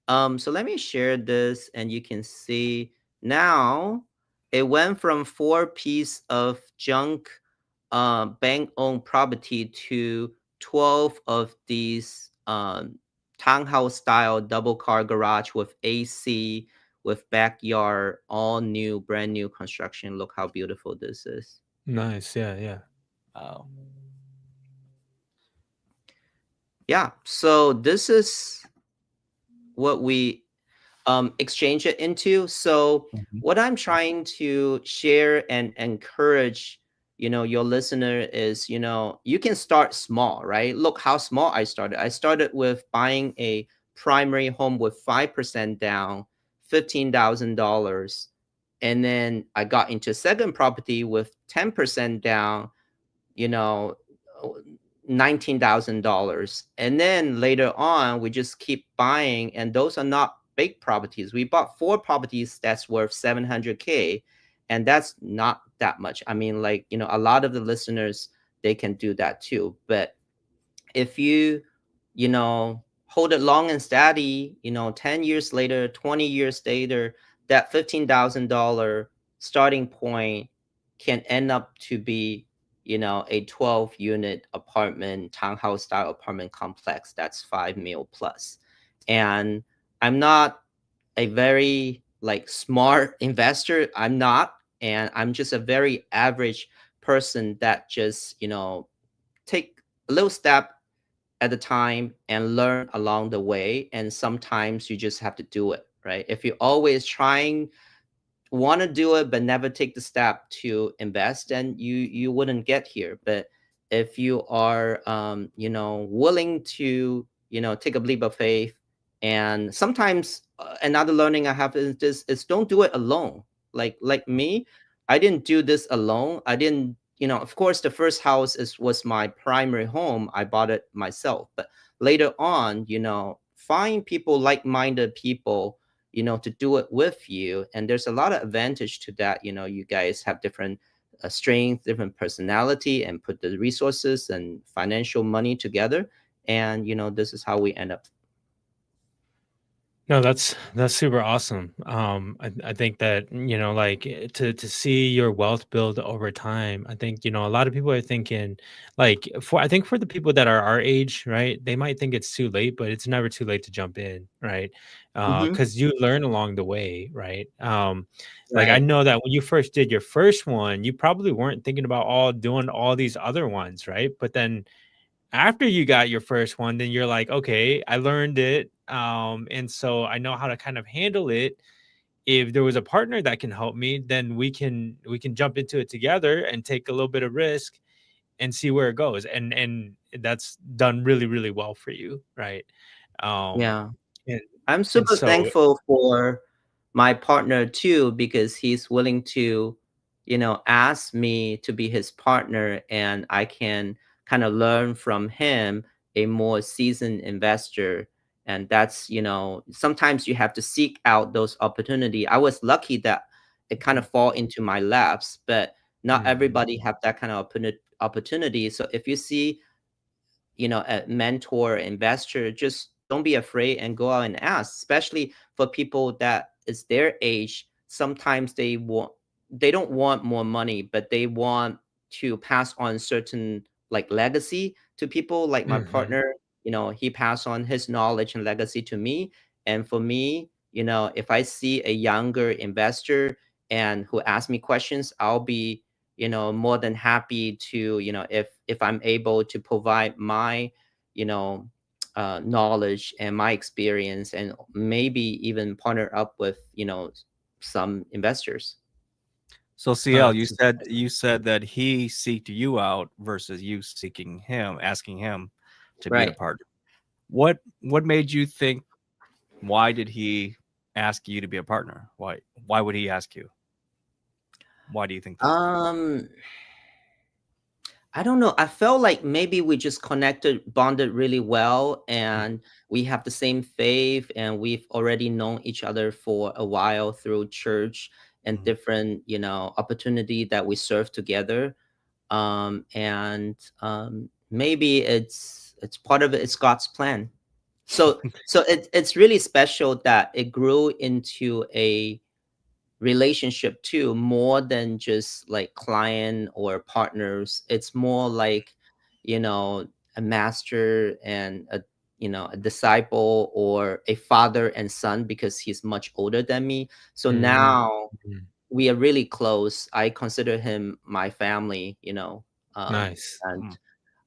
Speaker 2: So let me share this, and you can see now it went from 4 piece of junk bank-owned property to 12 of these townhouse style double car garage with AC, with backyard, all new, brand new construction. Look how beautiful this is.
Speaker 1: Nice. Yeah, yeah.
Speaker 3: Wow.
Speaker 2: Yeah, so this is what we exchange it into. So
Speaker 3: Mhm.
Speaker 2: what I'm trying to share and encourage, your listener is, you can start small, right? Look how small I started. I started with buying a primary home with 5% down, $15,000. And then I got into second property with 10% down, you know, $19,000. And then later on, we just keep buying, and those are not big properties. We bought 4 properties that's worth 700K, and that's not that much. I mean, like, a lot of the listeners, they can do that too. But if you hold it long and steady, 10 years later, 20 years later, that $15,000 starting point can end up to be, a 12-unit apartment, townhouse style apartment complex that's 5 mil plus. And I'm not a very like smart investor. I'm not, and I'm just a very average person that just, take a little step at a time and learn along the way. And sometimes you just have to do it, right? If you're always trying, want to do it but never take the step to invest, then you wouldn't get here. But if you are willing to take a leap of faith, and sometimes another learning I have is this is don't do it alone. Like me, I didn't do this alone. I didn't, of course the first house was my primary home. I bought it myself, but later on, find people, like-minded people, to do it with you. And there's a lot of advantage to that. You guys have different strength, different personality, and put the resources and financial money together. And, this is how we end up.
Speaker 1: No, that's super awesome. I think that, like, to see your wealth build over time. I think, a lot of people are thinking, like, I think for the people that are our age, right, they might think it's too late, but it's never too late to jump in, right?
Speaker 2: Hmm.
Speaker 1: Because you learn along the way, right? Like, I
Speaker 2: Right.
Speaker 1: know that when you first did your first one, you probably weren't thinking about doing all these other ones, right? But then after you got your first one, then you're like, okay, I learned it. And so I know how to kind of handle it. If there was a partner that can help me, then we can jump into it together and take a little bit of risk and see where it goes. And that's done really, really well for you, right? Um,
Speaker 2: Yeah.
Speaker 1: and
Speaker 2: I'm
Speaker 1: and
Speaker 2: super
Speaker 1: so
Speaker 2: thankful for my partner too, because he's willing to, ask me to be his partner, and I can kind of learn from him, a more seasoned investor. And that's, sometimes you have to seek out those opportunity. I was lucky that it kind of fall into my laps, but not
Speaker 1: mhm,
Speaker 2: everybody have that kind of opportunity. So if you see, a mentor, investor, just don't be afraid and go out and ask, especially for people that is their age. Sometimes they don't want more money, but they want to pass on certain like legacy to people. Like my
Speaker 1: mhm,
Speaker 2: partner, he passed on his knowledge and legacy to me. And for me, if I see a younger investor and who asks me questions, I'll be, more than happy to, if I'm able to provide my, you know knowledge and my experience, and maybe even partner up with, some investors.
Speaker 3: So
Speaker 1: no,
Speaker 3: CL, you said that he seeked you out versus you seeking him, asking him to be a
Speaker 2: Right.
Speaker 3: partner. What made you think? Why did he ask you to be a partner? Why would he ask you? Why do you think that?
Speaker 2: um I don't know. I felt like maybe we just bonded really well,
Speaker 3: Mm,
Speaker 2: and we have the same faith, and we've already known each other for a while through church and
Speaker 3: mhm.
Speaker 2: different, opportunity that we serve together. And maybe it's part of it. It's God's plan. So it's really special that it grew into a relationship too, more than just like client or partners. It's more like, you know a master and a disciple, or a father and son, because he's much older than me. So
Speaker 1: mhm,
Speaker 2: now
Speaker 1: mhm.
Speaker 2: we are really close. I consider him my family,
Speaker 1: Nice.
Speaker 2: and
Speaker 3: Mm.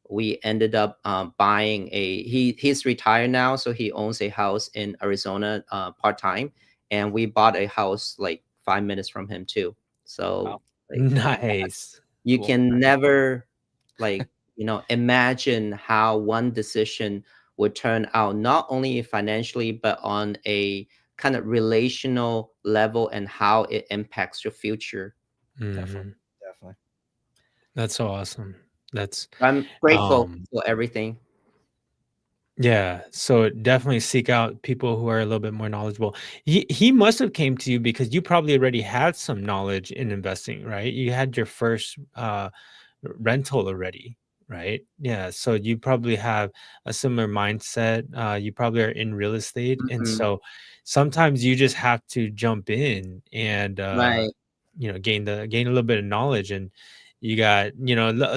Speaker 2: we ended up buying he's retired now, so he owns a house in Arizona, part-time. And we bought a house like 5 minutes from him too. So
Speaker 3: Wow,
Speaker 2: like,
Speaker 1: Nice.
Speaker 2: you
Speaker 3: cool.
Speaker 2: can never, like, imagine how one decision would turn out, not only financially, but on a kind of relational level, and how it impacts your future.
Speaker 3: Definitely,
Speaker 1: Mhm.
Speaker 3: definitely.
Speaker 1: That's so awesome. That's
Speaker 2: I'm grateful
Speaker 1: um
Speaker 2: for everything.
Speaker 1: Yeah, so definitely seek out people who are a little bit more knowledgeable. He must have came to you because you probably already had some knowledge in investing, right? You had your first rental already, right? Yeah, so you probably have a similar mindset. You probably are in real estate, and
Speaker 2: Mhm.
Speaker 1: so sometimes you just have to jump in and
Speaker 2: Right.
Speaker 1: gain a little bit of knowledge. And you got,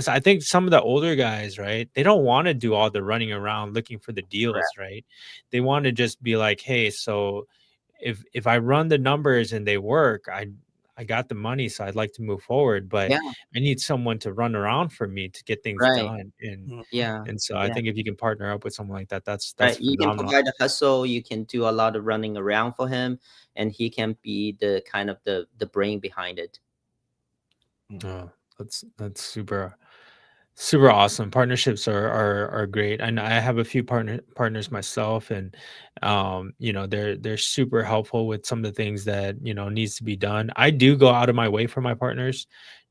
Speaker 1: I think some of the older guys, right? They don't want to do all the running around looking for the deals,
Speaker 2: Correct.
Speaker 1: right? They want to just be like, hey, so if I run the numbers and they work, I got the money, so I'd like to move forward, but
Speaker 2: Yeah.
Speaker 1: I need someone to run around for me to get things
Speaker 2: Right.
Speaker 1: done. And
Speaker 3: Mhm.
Speaker 2: Yeah.
Speaker 1: and so I
Speaker 2: Yeah.
Speaker 1: think if you can partner up with someone like that, that's
Speaker 2: Right. You can
Speaker 1: phenomenal.
Speaker 2: provide the hustle. You can do a lot of running around for him, and he can be the kind of the brain behind it.
Speaker 3: Mm.
Speaker 1: Oh, that's super awesome. Partnerships are great. And I have a few partners myself, and they're super helpful with some of the things that needs to be done. I do go out of my way for my partners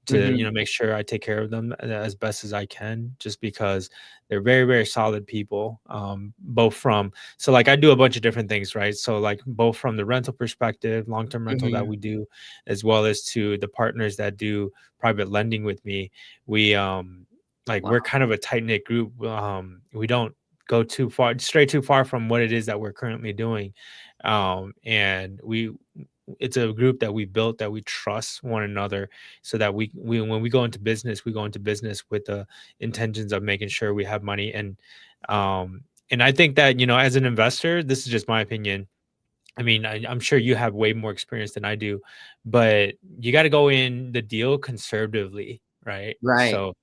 Speaker 1: to
Speaker 2: Hmm.
Speaker 1: make sure I take care of them as best as I can, just because they're very, very solid people. Both from so like I do a bunch of different things, right? So like both from the rental perspective, long-term rental that
Speaker 2: Hmm.
Speaker 1: we do, as well as to the partners that do private lending with me. We like
Speaker 2: Wow.
Speaker 1: we're kind of a tight knit group. We don't go stray too far from what it is that we're currently doing. And it's a group that we built that we trust one another, so that we when we go into business, we go into business with the intentions of making sure we have money. Um, and I think that, as an investor, this is just my opinion. I mean, I'm sure you have way more experience than I do, but you got to go in the deal conservatively, right?
Speaker 2: Right.
Speaker 1: So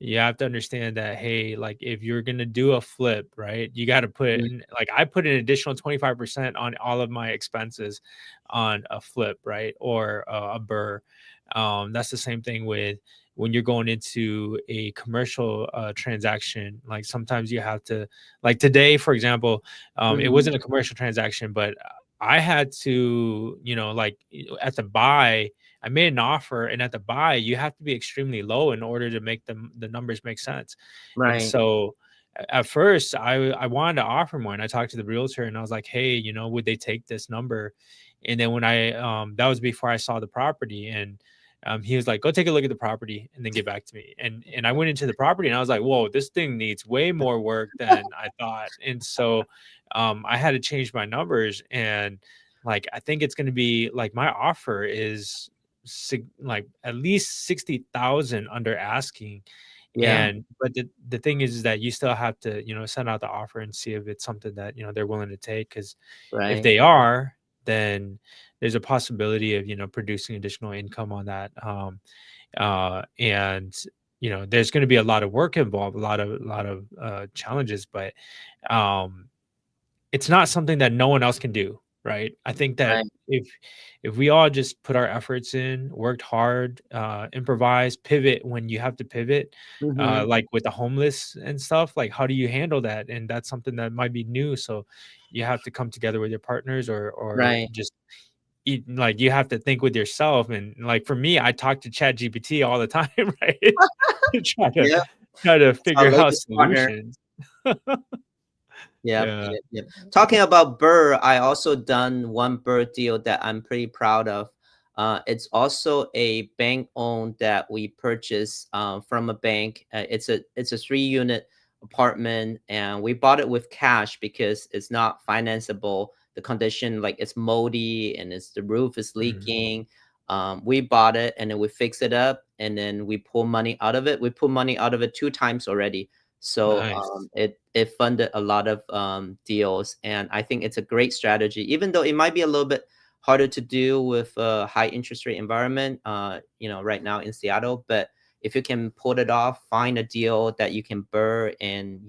Speaker 1: you have to understand that, hey, like if you're gonna do a flip, right, you got to put
Speaker 2: Mhm.
Speaker 1: in, like I put an additional 25% on all of my expenses on a flip, right, or a burr. That's the same thing with when you're going into a commercial transaction. Like sometimes you have to, like today, for example, it
Speaker 2: Mhm.
Speaker 1: wasn't a commercial transaction, but I had to, like at the buy, I made an offer, and at the buy, you have to be extremely low in order to make the numbers make sense. And
Speaker 2: Right.
Speaker 1: so at first, I wanted to offer more, and I talked to the realtor, and I was like, hey, would they take this number? And then when that was before I saw the property, and he was like, go take a look at the property and then get back to me. And I went into the property, and I was like, whoa, this thing needs way more work than I thought. And so I had to change my numbers, and like I think it's going to be like my offer is like at least 60,000 under asking.
Speaker 2: Yeah.
Speaker 1: And but the thing is that you still have to send out the offer and see if it's something that they're willing to take, because if
Speaker 2: Right.
Speaker 1: they are, then there's a possibility of producing additional income on that. And there's going to be a lot of work involved, a lot of challenges, but um it's not something that no one else can do, right? I think that
Speaker 2: Right.
Speaker 1: if we all just put our efforts in, worked hard, improvise, pivot when you have to pivot,
Speaker 2: Hmm.
Speaker 1: like with the homeless and stuff, like how do you handle that? And that's something that might be new. So you have to come together with your partners, or
Speaker 2: Right.
Speaker 1: just like you have to think with yourself. And like for me, I talk to Chat GPT all the time, right? To
Speaker 2: Yeah.
Speaker 1: try to
Speaker 2: It's our
Speaker 1: figure out
Speaker 2: latest partner.
Speaker 1: solutions.
Speaker 2: Yep,
Speaker 1: Yeah.
Speaker 2: yep, yep. Talking about Burr, I also done one Burr deal that I'm pretty proud of. It's also a bank owned that we purchased from a bank. It's a 3 unit apartment, and we bought it with cash because it's not financeable. The condition, like it's moldy and the roof is
Speaker 1: Mhm.
Speaker 2: leaking. We bought it and then we fix it up and then we pull money out of it. We pull money out of it 2 times already, so
Speaker 1: Nice.
Speaker 2: it funded a lot of deals, and I think it's a great strategy. Even though it might be a little bit harder to do with a high interest rate environment, right now in Seattle. But if you can pull it off, find a deal that you can burr in,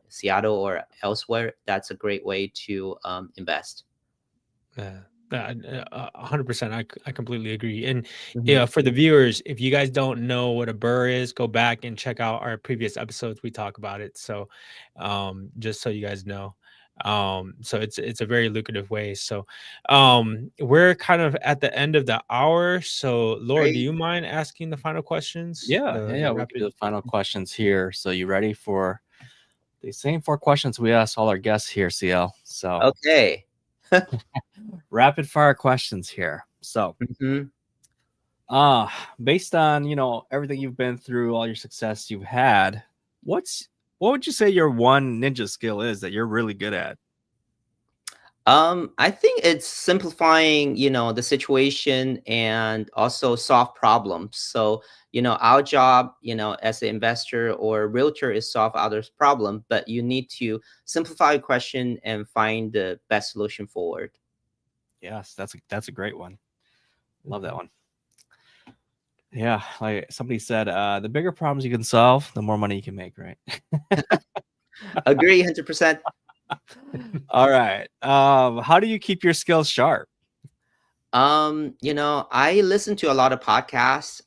Speaker 2: Seattle or elsewhere, that's a great way to invest.
Speaker 1: Yeah, 100%. I completely agree. And
Speaker 2: Hmm.
Speaker 1: yeah, for the viewers, if you guys don't know what a burr is, go back and check out our previous episodes. We talk about it. So, just so you guys know, so it's a very lucrative way. So, we're kind of at the end of the hour. So, Laura, do
Speaker 2: Great.
Speaker 1: you mind asking the final questions?
Speaker 3: Yeah, yeah,
Speaker 1: The
Speaker 3: yeah. We can do
Speaker 1: rapid.
Speaker 3: the final questions here. So you ready for the same 4 questions we asked all our guests here, CL? So
Speaker 2: Okay.
Speaker 3: rapid fire questions here. So
Speaker 2: Hmm.
Speaker 3: uh based on everything you've been through, all your success you've had, what would you say your one ninja skill is that you're really good at?
Speaker 2: I think it's simplifying, the situation and also solve problems. So, our job, as an investor or realtor is solve others' problem, but you need to simplify a question and find the best solution forward.
Speaker 3: Yes, that's a great one. Love that one. Yeah, like somebody said, the bigger problems you can solve, the more money you can make, right?
Speaker 2: Agree 100%.
Speaker 3: All right. How do you keep your skills sharp?
Speaker 2: I listen to a lot of podcasts,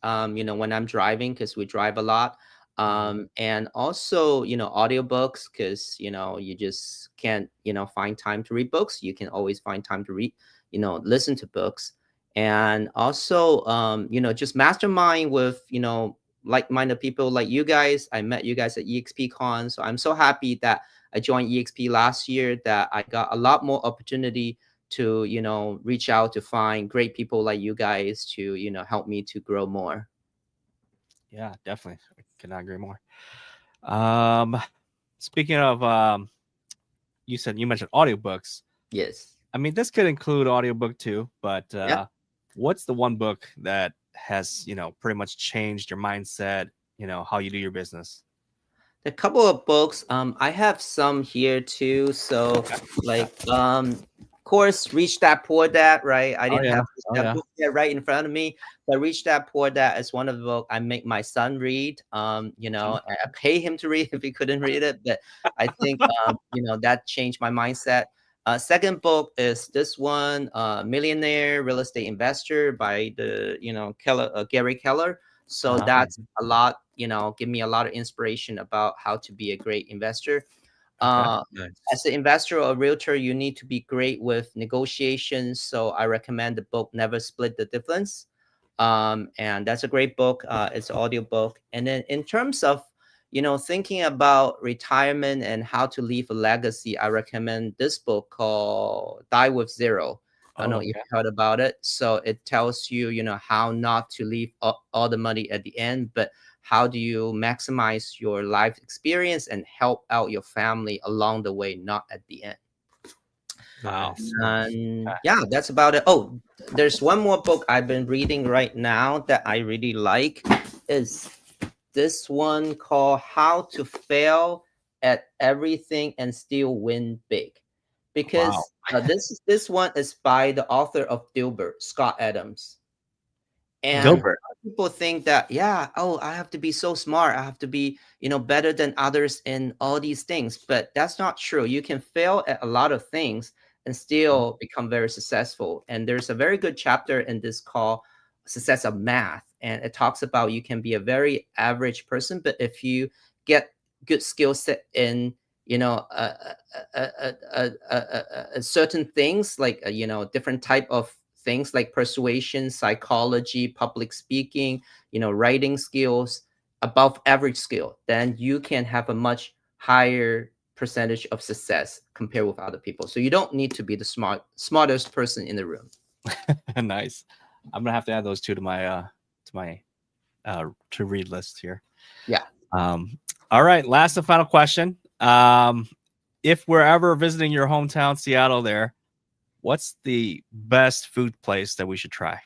Speaker 2: when I'm driving because we drive a lot. And also, audiobooks because, you just can't, find time to read books. You can always find time to read, listen to books. And also, just mastermind with, like-minded people like you guys. I met you guys at EXP Con. So I'm so happy that I joined EXP last year that I got a lot more opportunity to reach out to find great people like you guys to help me to grow more.
Speaker 3: Yeah, definitely. I cannot agree more. Speaking of, you mentioned audiobooks.
Speaker 2: Yes.
Speaker 3: I mean, this could include audiobook too, but
Speaker 2: Yeah.
Speaker 3: what's the one book that has, pretty much changed your mindset, how you do your business?
Speaker 2: A couple of books. I have some here too. So
Speaker 3: Yeah.
Speaker 2: like of course Reach That Poor Dad, right? I
Speaker 3: Oh
Speaker 2: didn't
Speaker 3: yeah.
Speaker 2: have
Speaker 3: Oh
Speaker 2: that
Speaker 3: yeah.
Speaker 2: book here right in front of me. But Reach That Poor Dad is one of the book I make my son read.
Speaker 3: Mhm.
Speaker 2: I pay him to read if he couldn't read it, but I think that changed my mindset. Second book is this one, Millionaire Real Estate Investor by the Keller, Gary Keller. So
Speaker 3: Uh-huh.
Speaker 2: that's a lot, give me a lot of inspiration about how to be a great investor.
Speaker 3: Okay.
Speaker 2: Uh,
Speaker 1: Nice.
Speaker 2: as an investor or a realtor, you need to be great with negotiations. So I recommend the book Never Split the Difference. And that's a great book. It's an audio book. And then in terms of, thinking about retirement and how to leave a legacy, I recommend this book called Die with Zero. I don't
Speaker 3: Oh,
Speaker 2: know if you
Speaker 3: okay.
Speaker 2: heard about it. So it tells you, how not to leave all the money at the end, but how do you maximize your life experience and help out your family along the way, not at the end.
Speaker 3: Wow.
Speaker 1: Nice. Nice.
Speaker 2: And yeah, that's about it. Oh, there's one more book I've been reading right now that I really like is this one called How to Fail at Everything and Still Win Big.
Speaker 3: Wow.
Speaker 2: Because this one is by the author of Dilbert, Scott Adams. And a
Speaker 3: Dilbert.
Speaker 2: lot of people think that, yeah, oh, I have to be so smart. I have to be, better than others in all these things. But that's not true. You can fail at a lot of things and
Speaker 3: Mhm.
Speaker 2: still become very successful. And there's a very good chapter in this called Success of Math. And it talks about you can be a very average person, but if you get good skill set in, certain things like, different type of things like persuasion, psychology, public speaking, writing skills, above average skill, then you can have a much higher percentage of success compared with other people. So you don't need to be the smartest person in the room.
Speaker 3: Nice. I'm gonna have to add those two to my to read list here.
Speaker 2: Yeah.
Speaker 3: All right. Last and final question. If we're ever visiting your hometown, Seattle, what's the best food place that we should try?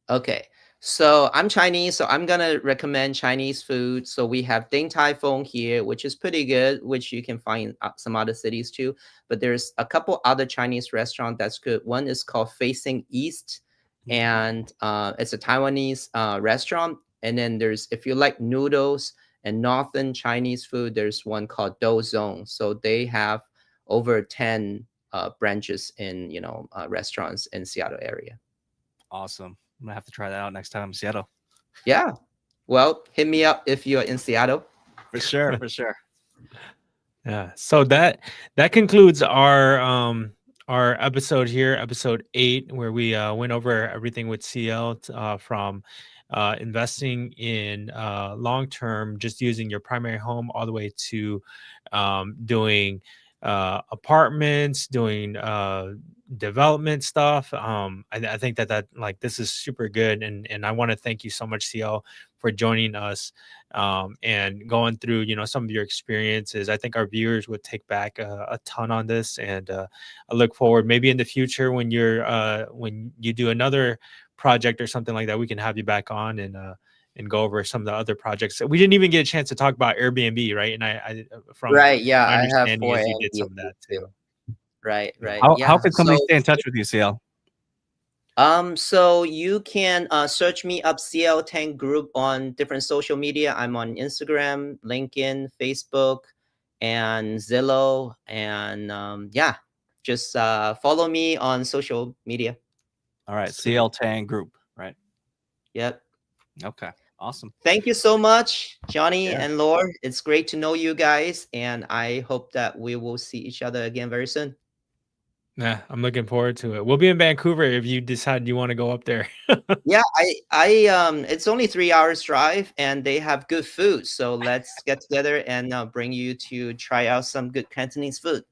Speaker 2: Okay. So I'm Chinese, so I'm gonna recommend Chinese food. So we have Ding Tai Fung here, which is pretty good, which you can find in some other cities too. But there's a couple other Chinese restaurants that's good. One is called Facing East, and it's a Taiwanese restaurant. And then there's, if you like noodles and northern Chinese food, there's one called Do Zone. So they have over 10 branches in restaurants in Seattle area.
Speaker 3: Awesome. I'm gonna have to try that out next time I'm in Seattle.
Speaker 2: Yeah. Well, hit me up if you're in Seattle.
Speaker 3: For sure. For sure.
Speaker 1: Yeah. So that concludes our episode here, episode 8, where we went over everything with CL from investing in long term, just using your primary home, all the way to doing apartments, doing development stuff. I think that like this is super good, and I want to thank you so much, CL, for joining us and going through some of your experiences. I think our viewers would take back a ton on this, and I look forward maybe in the future when when you do another project or something like that, we can have you back on and go over some of the other projects. We didn't even get a chance to talk about Airbnb, right? And I from
Speaker 2: Right. Yeah,
Speaker 1: my
Speaker 2: I have
Speaker 1: understanding
Speaker 2: four
Speaker 1: is you did
Speaker 2: Airbnb
Speaker 1: some of that
Speaker 2: too.
Speaker 1: too.
Speaker 2: Right.
Speaker 1: Yeah.
Speaker 2: Right.
Speaker 3: How
Speaker 2: Yeah.
Speaker 3: can somebody
Speaker 2: So
Speaker 3: stay in touch with you, CL?
Speaker 2: So you can search me up CL Tang Group on different social media. I'm on Instagram, LinkedIn, Facebook, and Zillow. And yeah, just follow me on social media.
Speaker 3: All right,
Speaker 1: Sweet.
Speaker 3: CL Tang Group, right?
Speaker 2: Yep.
Speaker 3: Okay, awesome.
Speaker 2: Thank you so much, Johnny
Speaker 1: Yeah.
Speaker 2: and Laura. It's great to know you guys, and I hope that we will see each other again very soon.
Speaker 1: Yeah, I'm looking forward to it. We'll be in Vancouver if you decide you want to go up there.
Speaker 2: Yeah, it's only 3 hours drive, and they have good food. So let's get together and bring you to try out some good Cantonese food.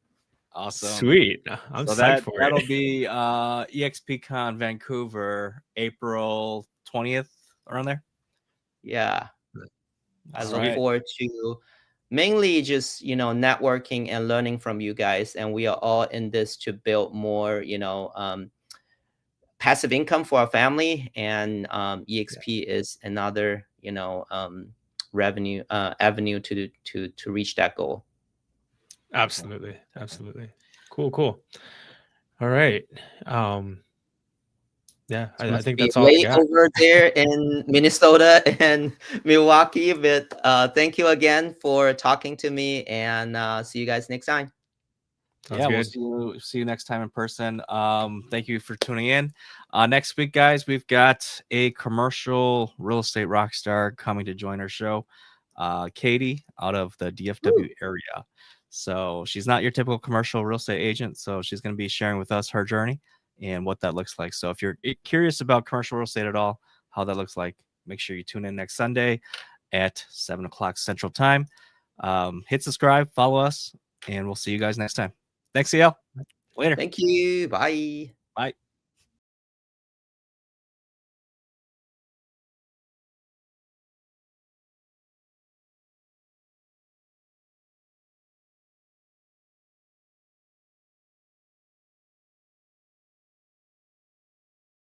Speaker 3: Awesome.
Speaker 1: Sweet. I'm
Speaker 3: So
Speaker 1: psyched for
Speaker 3: that'll
Speaker 1: it.
Speaker 3: be EXPCon Vancouver, April 20th, around there.
Speaker 2: Yeah, I
Speaker 3: All
Speaker 2: look
Speaker 3: right.
Speaker 2: forward to mainly just networking and learning from you guys, and we are all in this to build more passive income for our family, and EXP is another revenue avenue to reach that goal.
Speaker 1: Absolutely. Absolutely. Cool. All right. Yeah,
Speaker 2: It
Speaker 1: I
Speaker 2: must
Speaker 1: think
Speaker 2: be
Speaker 1: that's all I
Speaker 2: late
Speaker 1: got.
Speaker 2: over there in Minnesota and Milwaukee, but thank you again for talking to me, and see you guys next time.
Speaker 1: Sounds
Speaker 3: Yeah,
Speaker 1: good.
Speaker 3: we'll see you next time in person. Thank you for tuning in. Next week, guys, we've got a commercial real estate rock star coming to join our show. Katie, out of the DFW area. So she's not your typical commercial real estate agent. So she's going to be sharing with us her journey and what that looks like. So if you're curious about commercial real estate at all, how that looks like, make sure you tune in next Sunday at 7 o'clock Central Time. Hit subscribe, follow us, and we'll see you guys next time. Thanks, CL. Later.
Speaker 2: Thank you. Bye.
Speaker 3: Bye.